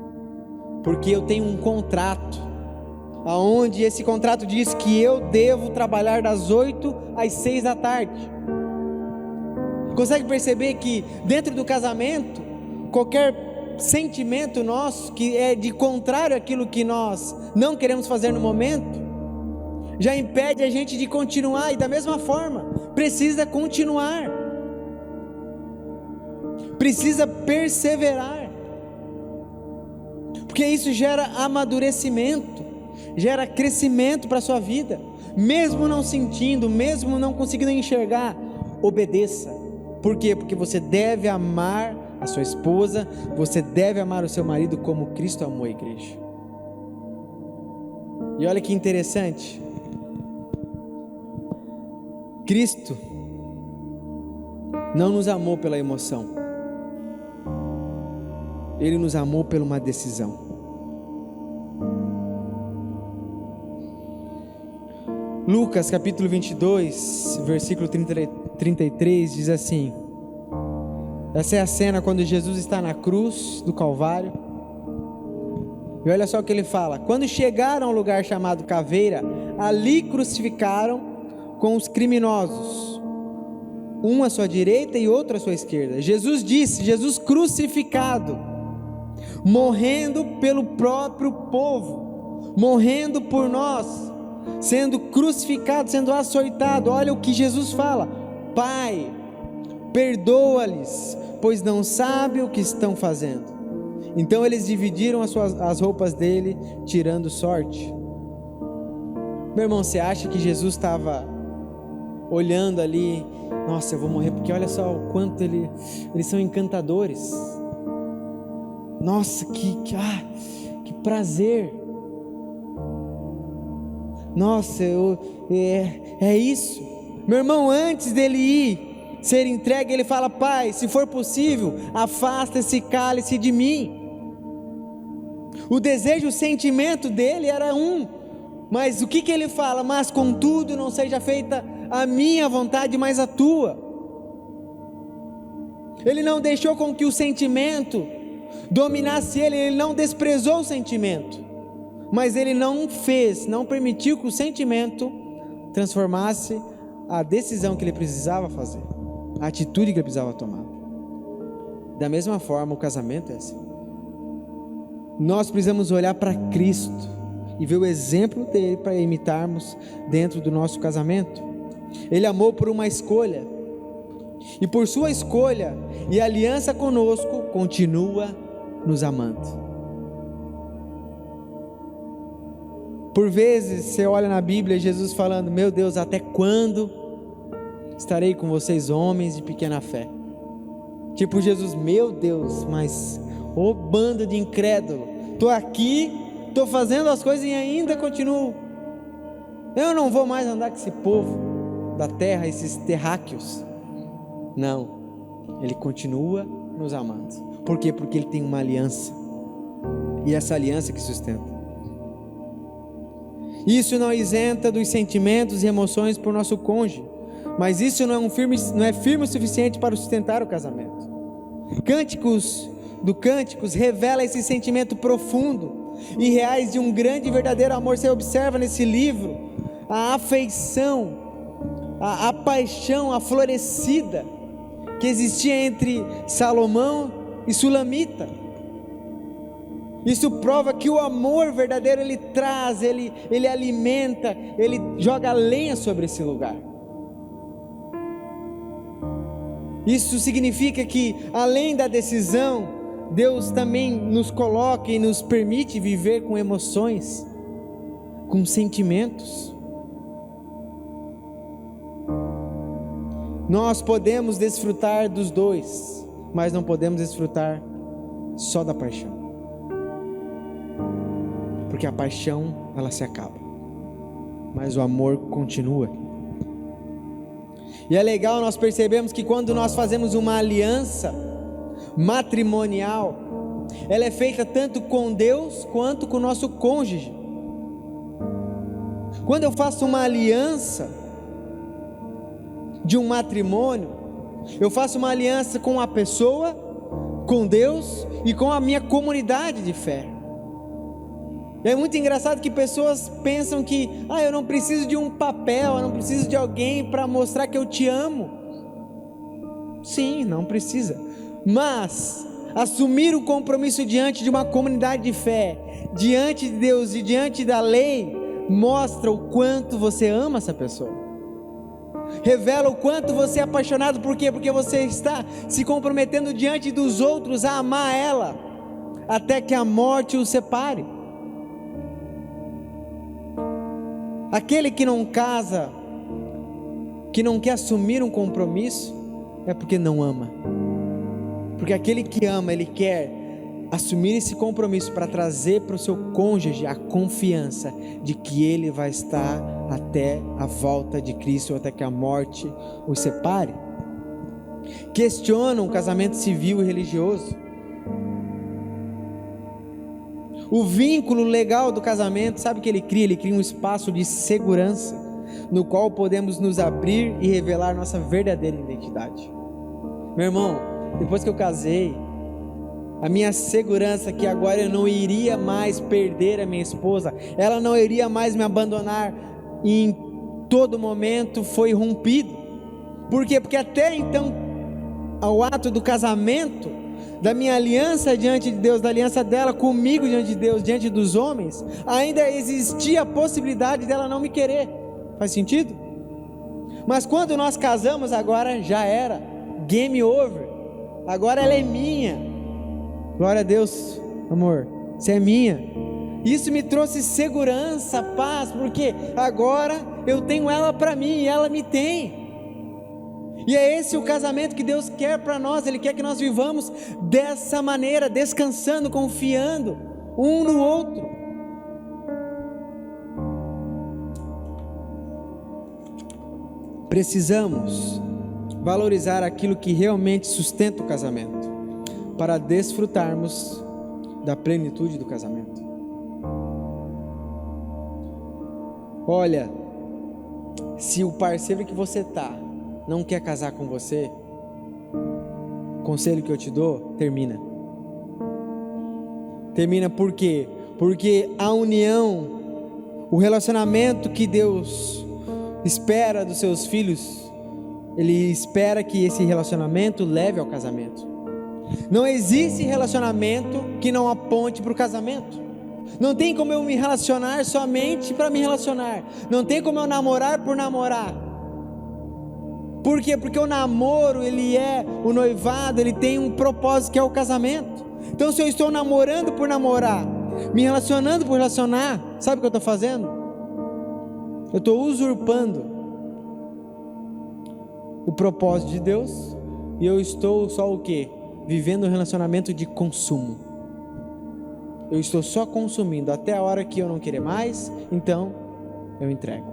Porque eu tenho um contrato, aonde esse contrato diz que eu devo trabalhar das 8 às 6 da tarde. Consegue perceber que dentro do casamento, qualquer sentimento nosso que é de contrário àquilo que nós não queremos fazer no momento, já impede a gente de continuar, e da mesma forma, precisa continuar, precisa perseverar, porque isso gera amadurecimento, gera crescimento para a sua vida, mesmo não sentindo, mesmo não conseguindo enxergar, obedeça. Por quê? Porque você deve amar a sua esposa, você deve amar o seu marido como Cristo amou a igreja. E olha que interessante, Cristo não nos amou pela emoção, Ele nos amou por uma decisão. Lucas capítulo 22, versículo 33 diz assim, essa é a cena quando Jesus está na cruz do Calvário, e olha só o que ele fala: quando chegaram ao lugar chamado Caveira, ali crucificaram com os criminosos, um à sua direita e outro à sua esquerda. Jesus disse, Jesus crucificado, morrendo pelo próprio povo, morrendo por nós, sendo crucificado, sendo açoitado. Olha o que Jesus fala: Pai, perdoa-lhes, pois não sabem o que estão fazendo. Então eles dividiram as roupas dele, tirando sorte. Meu irmão, você acha que Jesus estava olhando ali, nossa, eu vou morrer, porque olha só o quanto eles são encantadores, nossa, que prazer, nossa, é isso. Meu irmão, antes dele ir ser entregue, ele fala: Pai, se for possível, afasta esse cálice de mim. O desejo, o sentimento dele era Mas o que ele fala? Mas contudo não seja feita a minha vontade, mas a tua. Ele não deixou com que o sentimento dominasse ele não desprezou o sentimento, mas ele não permitiu que o sentimento transformasse a decisão que ele precisava fazer, a atitude que ele precisava tomar. Da mesma forma, o casamento é assim. Nós precisamos olhar para Cristo e ver o exemplo dele para imitarmos dentro do nosso casamento. Ele amou por uma escolha, e por sua escolha e aliança conosco, continua nos amando. Por vezes você olha na Bíblia Jesus falando: meu Deus, até quando estarei com vocês, homens de pequena fé? Tipo Jesus, meu Deus, mas ô bando de incrédulo, estou aqui, estou fazendo as coisas e ainda continuo. Eu não vou mais andar com esse povo da terra, esses terráqueos. Não, ele continua nos amando. Por quê? Porque ele tem uma aliança, e essa aliança que sustenta. Isso não isenta dos sentimentos e emoções por nosso cônjuge, mas isso não é firme o suficiente para sustentar o casamento. Cânticos revela esse sentimento profundo e reais de um grande e verdadeiro amor. Você observa nesse livro a afeição, a paixão, a florescida que existia entre Salomão e Sulamita. Isso prova que o amor verdadeiro ele traz, ele alimenta, ele joga lenha sobre esse lugar. Isso significa que, além da decisão, Deus também nos coloca e nos permite viver com emoções, com sentimentos. Nós podemos desfrutar dos dois, mas não podemos desfrutar só da paixão, porque a paixão ela se acaba, mas o amor continua. E é legal nós percebemos que quando nós fazemos uma aliança matrimonial, ela é feita tanto com Deus quanto com o nosso cônjuge. Quando eu faço uma aliança de um matrimônio, eu faço uma aliança com a pessoa, com Deus e com a minha comunidade de fé. É muito engraçado que pessoas pensam que eu não preciso de um papel, eu não preciso de alguém para mostrar que eu te amo. Sim, não precisa, mas assumir o compromisso diante de uma comunidade de fé, diante de Deus e diante da lei, mostra o quanto você ama essa pessoa, revela o quanto você é apaixonado. Por quê? Porque você está se comprometendo diante dos outros a amar ela, até que a morte o separe. Aquele que não casa, que não quer assumir um compromisso, é porque não ama. Porque aquele que ama, ele quer assumir esse compromisso para trazer para o seu cônjuge a confiança de que ele vai estar até a volta de Cristo, ou até que a morte o separe. Questionam o casamento civil e religioso. O vínculo legal do casamento, sabe o que ele cria? Ele cria um espaço de segurança, no qual podemos nos abrir e revelar nossa verdadeira identidade. Meu irmão, depois que eu casei, a minha segurança que agora eu não iria mais perder a minha esposa, ela não iria mais me abandonar em todo momento, foi rompido. Por quê? Porque até então, ao ato do casamento, da minha aliança diante de Deus, da aliança dela comigo diante de Deus, diante dos homens, ainda existia a possibilidade dela não me querer. Faz sentido? Mas quando nós casamos, agora já era, game over, agora ela é minha. Glória a Deus, amor, você é minha. Isso me trouxe segurança, paz, porque agora eu tenho ela para mim e ela me tem. E é esse o casamento que Deus quer para nós. Ele quer que nós vivamos dessa maneira, descansando, confiando um no outro. Precisamos valorizar aquilo que realmente sustenta o casamento, para desfrutarmos da plenitude do casamento. Olha, se o parceiro que você tá não quer casar com você, o conselho que eu te dou, termina. Termina por quê? Porque a união, o relacionamento que Deus espera dos seus filhos, Ele espera que esse relacionamento leve ao casamento. Não existe relacionamento que não aponte para o casamento. Não tem como eu me relacionar somente para me relacionar. Não tem como eu namorar por namorar. Por quê? Porque o namoro, o noivado, ele tem um propósito que é o casamento. Então se eu estou namorando por namorar, me relacionando por relacionar, sabe o que eu estou fazendo? Eu estou usurpando o propósito de Deus, e eu estou só o quê? Vivendo um relacionamento de consumo. Eu estou só consumindo até a hora que eu não querer mais, então eu entrego.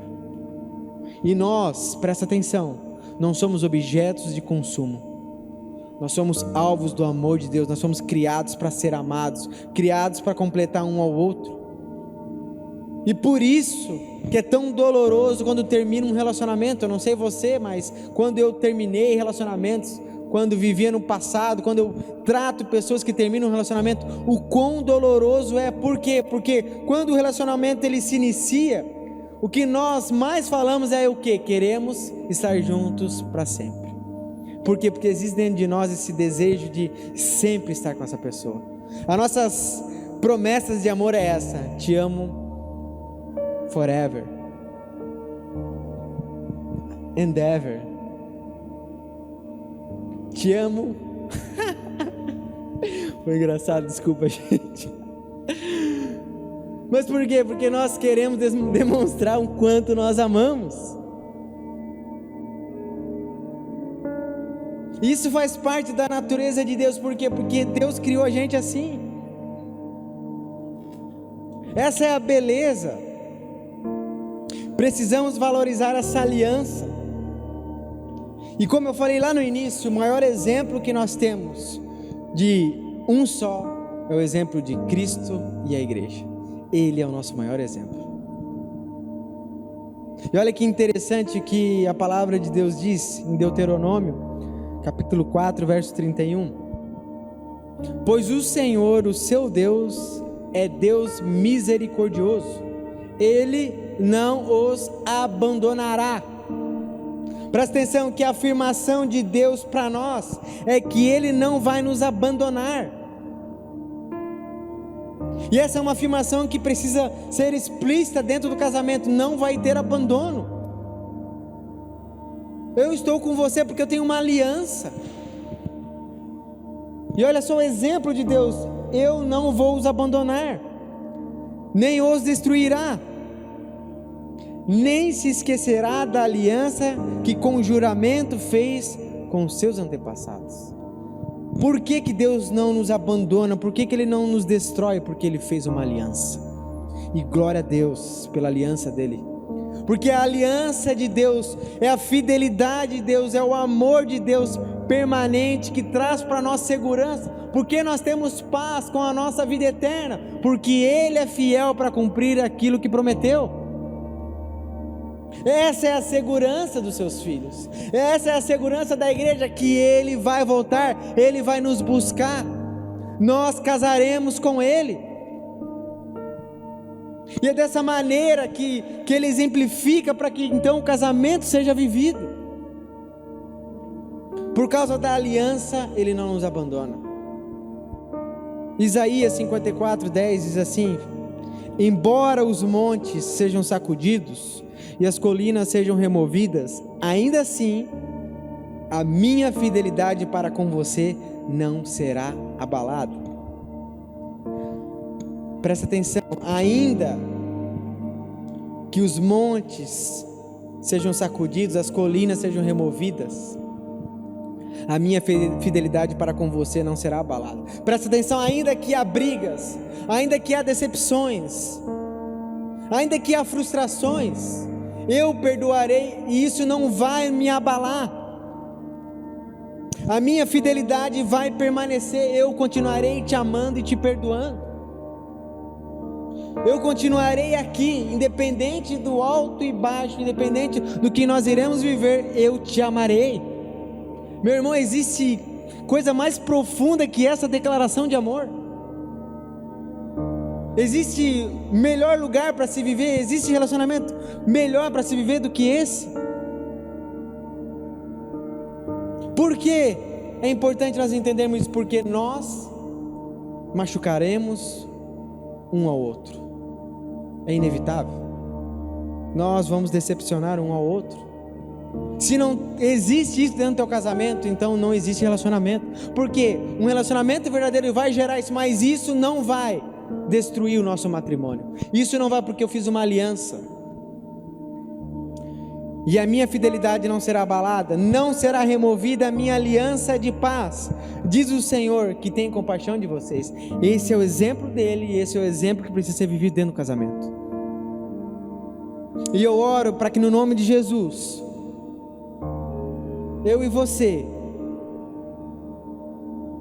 E nós, presta atenção, não somos objetos de consumo. Nós somos alvos do amor de Deus. Nós somos criados para ser amados, criados para completar um ao outro. E por isso que é tão doloroso quando termina um relacionamento. Eu não sei você, mas quando eu terminei relacionamentos, quando vivia no passado, quando eu trato pessoas que terminam um relacionamento, o quão doloroso é. Por quê? Porque quando o relacionamento ele se inicia, o que nós mais falamos é o quê? Queremos estar juntos para sempre. Por quê? Porque existe dentro de nós esse desejo de sempre estar com essa pessoa. As nossas promessas de amor é essa: te amo forever and ever. Te amo. Foi engraçado, desculpa, gente. Mas por quê? Porque nós queremos demonstrar o quanto nós amamos. Isso faz parte da natureza de Deus. Por quê? Porque Deus criou a gente assim. Essa é a beleza. Precisamos valorizar essa aliança. E como eu falei lá no início, o maior exemplo que nós temos de um só é o exemplo de Cristo e a igreja. Ele é o nosso maior exemplo. E olha que interessante que a palavra de Deus diz em Deuteronômio capítulo 4, verso 31. Pois o Senhor, o seu Deus, é Deus misericordioso. Ele não os abandonará. Presta atenção que a afirmação de Deus para nós é que Ele não vai nos abandonar. E essa é uma afirmação que precisa ser explícita dentro do casamento. Não vai ter abandono. Eu estou com você porque eu tenho uma aliança. E olha só o exemplo de Deus: eu não vou os abandonar, nem os destruirá, nem se esquecerá da aliança que com juramento fez com os seus antepassados. Por que que Deus não nos abandona? Por que que Ele não nos destrói? Porque Ele fez uma aliança. E glória a Deus pela aliança dEle. Porque a aliança de Deus é a fidelidade de Deus, é o amor de Deus permanente que traz para nós segurança. Porque nós temos paz com a nossa vida eterna, porque Ele é fiel para cumprir aquilo que prometeu. Essa é a segurança dos seus filhos. Essa é a segurança da igreja, que Ele vai voltar, Ele vai nos buscar. Nós casaremos com Ele. E é dessa maneira que Ele exemplifica para que então o casamento seja vivido. Por causa da aliança, Ele não nos abandona. Isaías 54, 10 diz assim: embora os montes sejam sacudidos e as colinas sejam removidas, ainda assim a minha fidelidade para com você não será abalada. Presta atenção, ainda que os montes sejam sacudidos, as colinas sejam removidas, a minha fidelidade para com você não será abalada. Presta atenção, ainda que há brigas, ainda que há decepções, ainda que há frustrações, eu perdoarei e isso não vai me abalar. A minha fidelidade vai permanecer, eu continuarei te amando e te perdoando. eu continuarei aqui, independente do alto e baixo, independente do que nós iremos viver, eu te amarei. Meu irmão, existe coisa mais profunda que essa declaração de amor? Existe melhor lugar para se viver? Existe relacionamento melhor para se viver do que esse? Por que é importante nós entendermos isso? Porque nós machucaremos um ao outro. É inevitável. Nós vamos decepcionar um ao outro. Se não existe isso dentro do teu casamento, então não existe relacionamento. Porque um relacionamento verdadeiro vai gerar isso, mas isso não vai destruir o nosso matrimônio. Isso não vai porque eu fiz uma aliança e a minha fidelidade não será abalada, não será removida a minha aliança de paz, diz o Senhor que tem compaixão de vocês. Esse é o exemplo dele e esse é o exemplo que precisa ser vivido dentro do casamento. E eu oro para que no nome de Jesus, eu e você,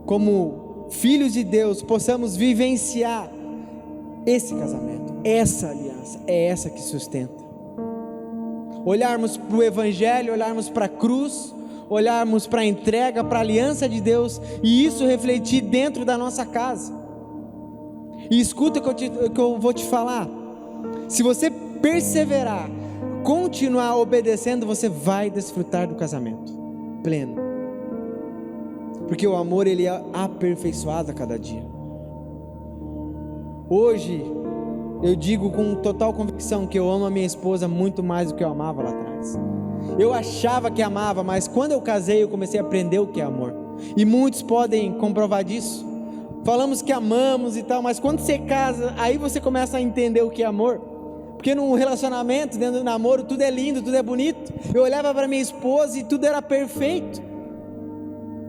como filhos de Deus, possamos vivenciar esse casamento, essa aliança, é essa que sustenta. Olharmos para o Evangelho, olharmos para a cruz, olharmos para a entrega, para a aliança de Deus, e isso refletir dentro da nossa casa. E escuta o que eu vou te falar: se você perseverar, continuar obedecendo, você vai desfrutar do casamento pleno, porque o amor ele é aperfeiçoado a cada dia. Hoje eu digo com total convicção que eu amo a minha esposa muito mais do que eu amava lá atrás. Eu achava que amava, mas quando eu casei eu comecei a aprender o que é amor, e muitos podem comprovar disso. Falamos que amamos e tal, mas quando você casa, aí você começa a entender o que é amor. Porque num relacionamento, dentro do namoro, tudo é lindo, tudo é bonito. Eu olhava para minha esposa e tudo era perfeito.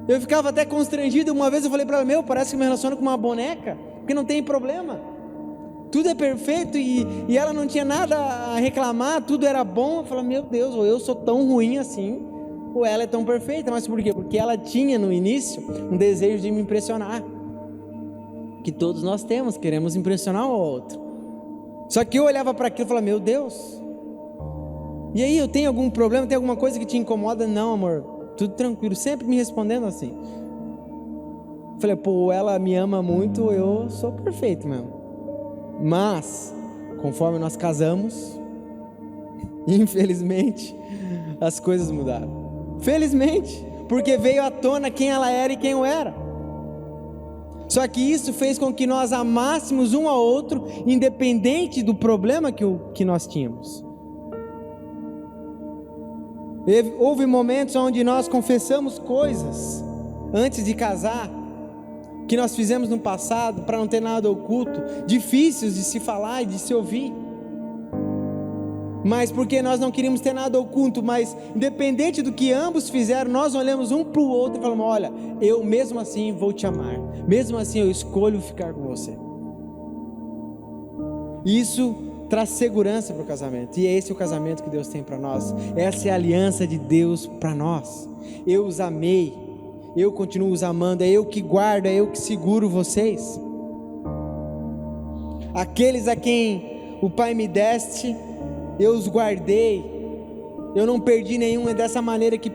Eu ficava até constrangido. Uma vez eu falei para ela: parece que me relaciono com uma boneca, porque não tem problema, tudo é perfeito, e ela não tinha nada a reclamar, tudo era bom. Eu falei: meu Deus, ou eu sou tão ruim assim, ou ela é tão perfeita. Mas por quê? Porque ela tinha no início um desejo de me impressionar, que todos nós temos, queremos impressionar o outro. Só que eu olhava para aquilo e falava: meu Deus, e aí, eu tenho algum problema, tem alguma coisa que te incomoda? Não, amor, tudo tranquilo, sempre me respondendo assim. Falei: ela me ama muito, eu sou perfeito mesmo. Mas, conforme nós casamos, infelizmente, as coisas mudaram. Felizmente, porque veio à tona quem ela era e quem eu era. Só que isso fez com que nós amássemos um ao outro, independente do problema que nós tínhamos. Houve momentos onde nós confessamos coisas antes de casar, que nós fizemos no passado, para não ter nada oculto, difíceis de se falar e de se ouvir, mas porque nós não queríamos ter nada oculto. Mas independente do que ambos fizeram, nós olhamos um para o outro e falamos: olha, eu mesmo assim vou te amar, mesmo assim eu escolho ficar com você. Isso traz segurança para o casamento, e é esse o casamento que Deus tem para nós. Essa é a aliança de Deus para nós. Eu os amei, eu continuo os amando, é eu que guardo, é eu que seguro vocês. Aqueles a quem o Pai me deste, eu os guardei, eu não perdi nenhum. É dessa maneira que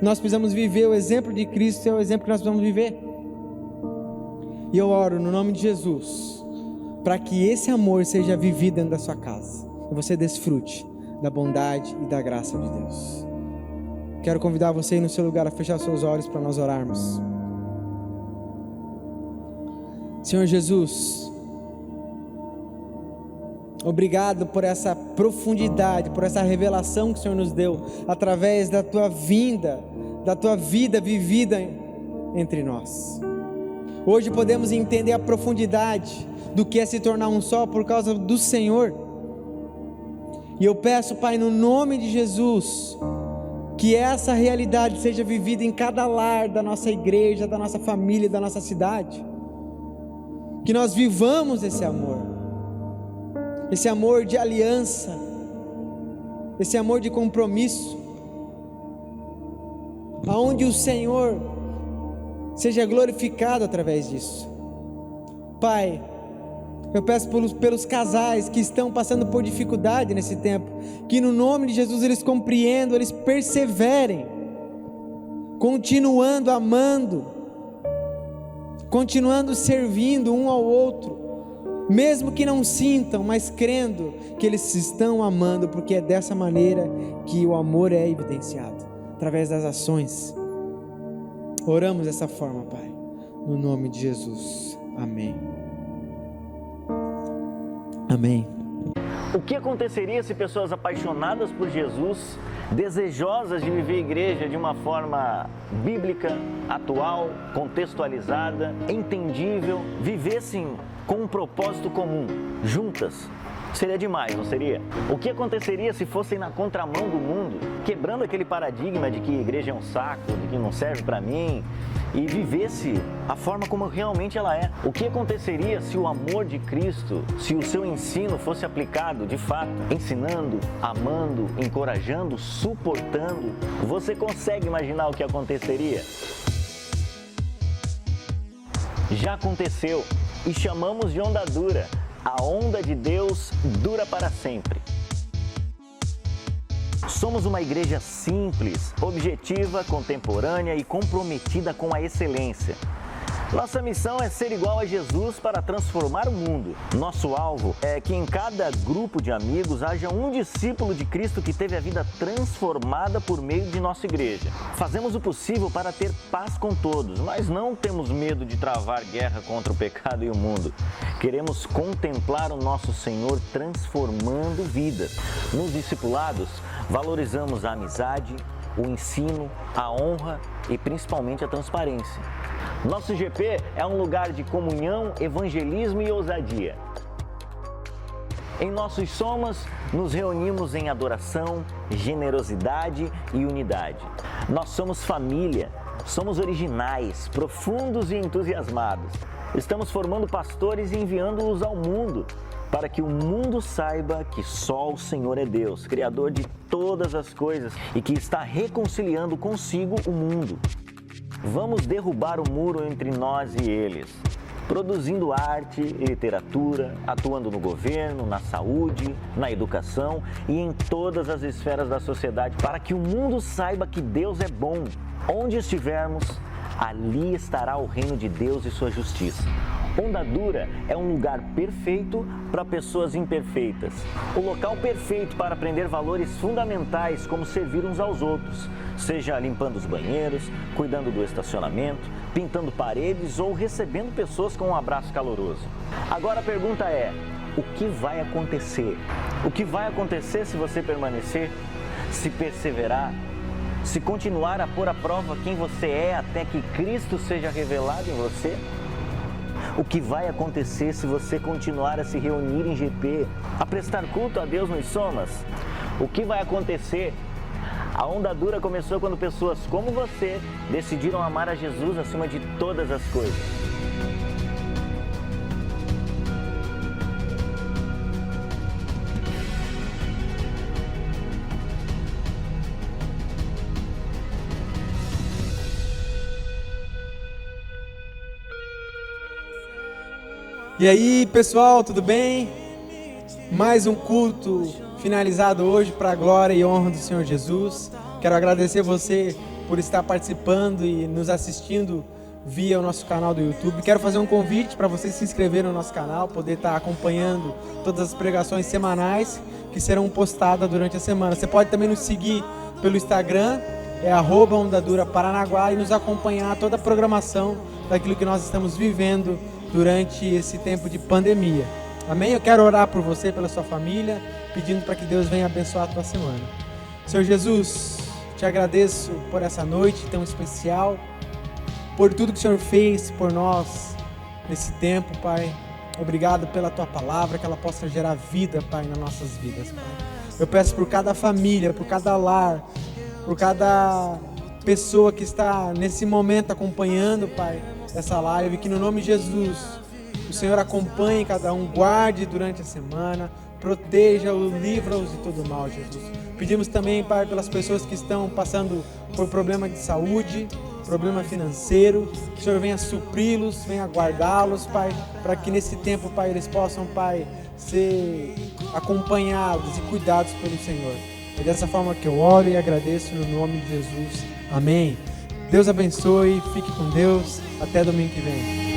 nós precisamos viver. O exemplo de Cristo é o exemplo que nós precisamos viver. E eu oro no nome de Jesus, para que esse amor seja vivido dentro da sua casa, e você desfrute da bondade e da graça de Deus. Quero convidar você aí no seu lugar a fechar seus olhos para nós orarmos. Senhor Jesus, obrigado por essa profundidade, por essa revelação que o Senhor nos deu, através da Tua vinda, da Tua vida vivida entre nós. Hoje podemos entender a profundidade do que é se tornar um só por causa do Senhor. E eu peço, Pai, no nome de Jesus, que essa realidade seja vivida em cada lar da nossa igreja, da nossa família, da nossa cidade. Que nós vivamos esse amor de aliança, esse amor de compromisso, aonde o Senhor seja glorificado através disso. Pai, Eu peço pelos casais que estão passando por dificuldade nesse tempo, que no nome de Jesus eles compreendam, eles perseverem, continuando amando, continuando servindo um ao outro, mesmo que não sintam, mas crendo que eles se estão amando, porque é dessa maneira que o amor é evidenciado, através das ações. Oramos dessa forma, Pai, no nome de Jesus, amém. Amém. O que aconteceria se pessoas apaixonadas por Jesus, desejosas de viver a igreja de uma forma bíblica, atual, contextualizada, entendível, vivessem com um propósito comum, juntas? Seria demais, não seria? O que aconteceria se fossem na contramão do mundo, quebrando aquele paradigma de que a igreja é um saco, de que não serve para mim, e vivesse a forma como realmente ela é? O que aconteceria se o amor de Cristo, se o seu ensino fosse aplicado de fato, ensinando, amando, encorajando, suportando? Você consegue imaginar o que aconteceria? Já aconteceu e chamamos de onda dura. A onda de Deus dura para sempre. Somos uma igreja simples, objetiva, contemporânea e comprometida com a excelência. Nossa missão é ser igual a Jesus para transformar o mundo. Nosso alvo é que em cada grupo de amigos haja um discípulo de Cristo que teve a vida transformada por meio de nossa igreja. Fazemos o possível para ter paz com todos, mas não temos medo de travar guerra contra o pecado e o mundo. Queremos contemplar o nosso Senhor transformando vidas. Nos discipulados, valorizamos a amizade, o ensino, a honra e principalmente a transparência. Nosso GP é um lugar de comunhão, evangelismo e ousadia. Em nossos somas, nos reunimos em adoração, generosidade e unidade. Nós somos família, somos originais, profundos e entusiasmados. Estamos formando pastores e enviando-os ao mundo, para que o mundo saiba que só o Senhor é Deus, Criador de todas as coisas e que está reconciliando consigo o mundo. Vamos derrubar o muro entre nós e eles, produzindo arte e literatura, atuando no governo, na saúde, na educação e em todas as esferas da sociedade, para que o mundo saiba que Deus é bom. Onde estivermos, ali estará o reino de Deus e sua justiça. Onda Dura é um lugar perfeito para pessoas imperfeitas. O local perfeito para aprender valores fundamentais como servir uns aos outros, seja limpando os banheiros, cuidando do estacionamento, pintando paredes ou recebendo pessoas com um abraço caloroso. Agora a pergunta é, o que vai acontecer? O que vai acontecer se você permanecer, se perseverar, se continuar a pôr à prova quem você é até que Cristo seja revelado em você? O que vai acontecer se você continuar a se reunir em GP, a prestar culto a Deus nos somas? O que vai acontecer? A onda dura começou quando pessoas como você decidiram amar a Jesus acima de todas as coisas. E aí, pessoal, tudo bem? Mais um culto finalizado hoje para a glória e honra do Senhor Jesus. Quero agradecer você por estar participando e nos assistindo via o nosso canal do YouTube. Quero fazer um convite para você se inscrever no nosso canal, poder estar acompanhando todas as pregações semanais que serão postadas durante a semana. Você pode também nos seguir pelo Instagram, @OndaDuraParanaguá, e nos acompanhar toda a programação daquilo que nós estamos vivendo durante esse tempo de pandemia. Amém? Eu quero orar por você, pela sua família, pedindo para que Deus venha abençoar a tua semana. Senhor Jesus, te agradeço por essa noite tão especial, por tudo que o Senhor fez por nós nesse tempo, Pai. Obrigado pela tua palavra, que ela possa gerar vida, Pai, nas nossas vidas, Pai. Eu peço por cada família, por cada lar, por cada pessoa que está nesse momento acompanhando, Pai, essa live, que no nome de Jesus o Senhor acompanhe cada um, guarde durante a semana, proteja-o, livra-os de todo mal, Jesus. Pedimos também, Pai, pelas pessoas que estão passando por problemas de saúde, problema financeiro, que o Senhor venha supri-los, venha guardá-los, Pai, para que nesse tempo, Pai, eles possam, Pai, ser acompanhados e cuidados pelo Senhor. É dessa forma que eu oro e agradeço no nome de Jesus. Amém. Deus abençoe, fique com Deus, até domingo que vem.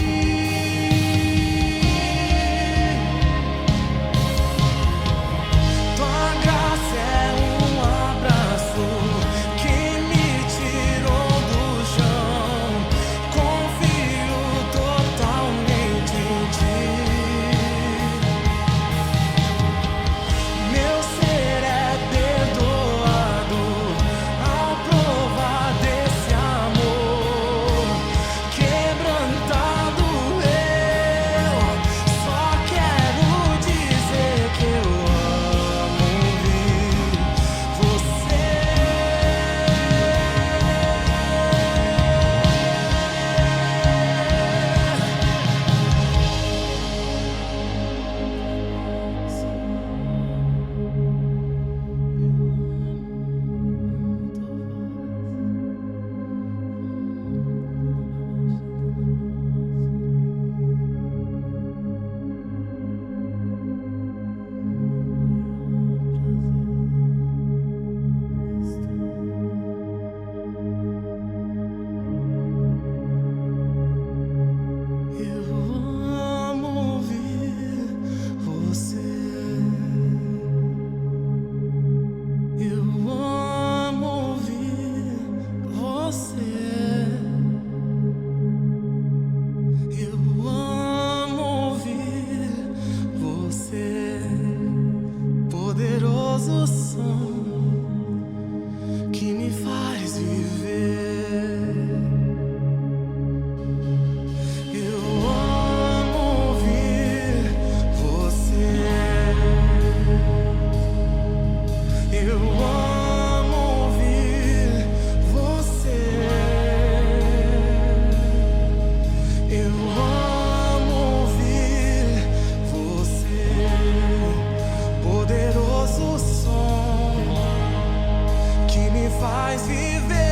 Faz viver.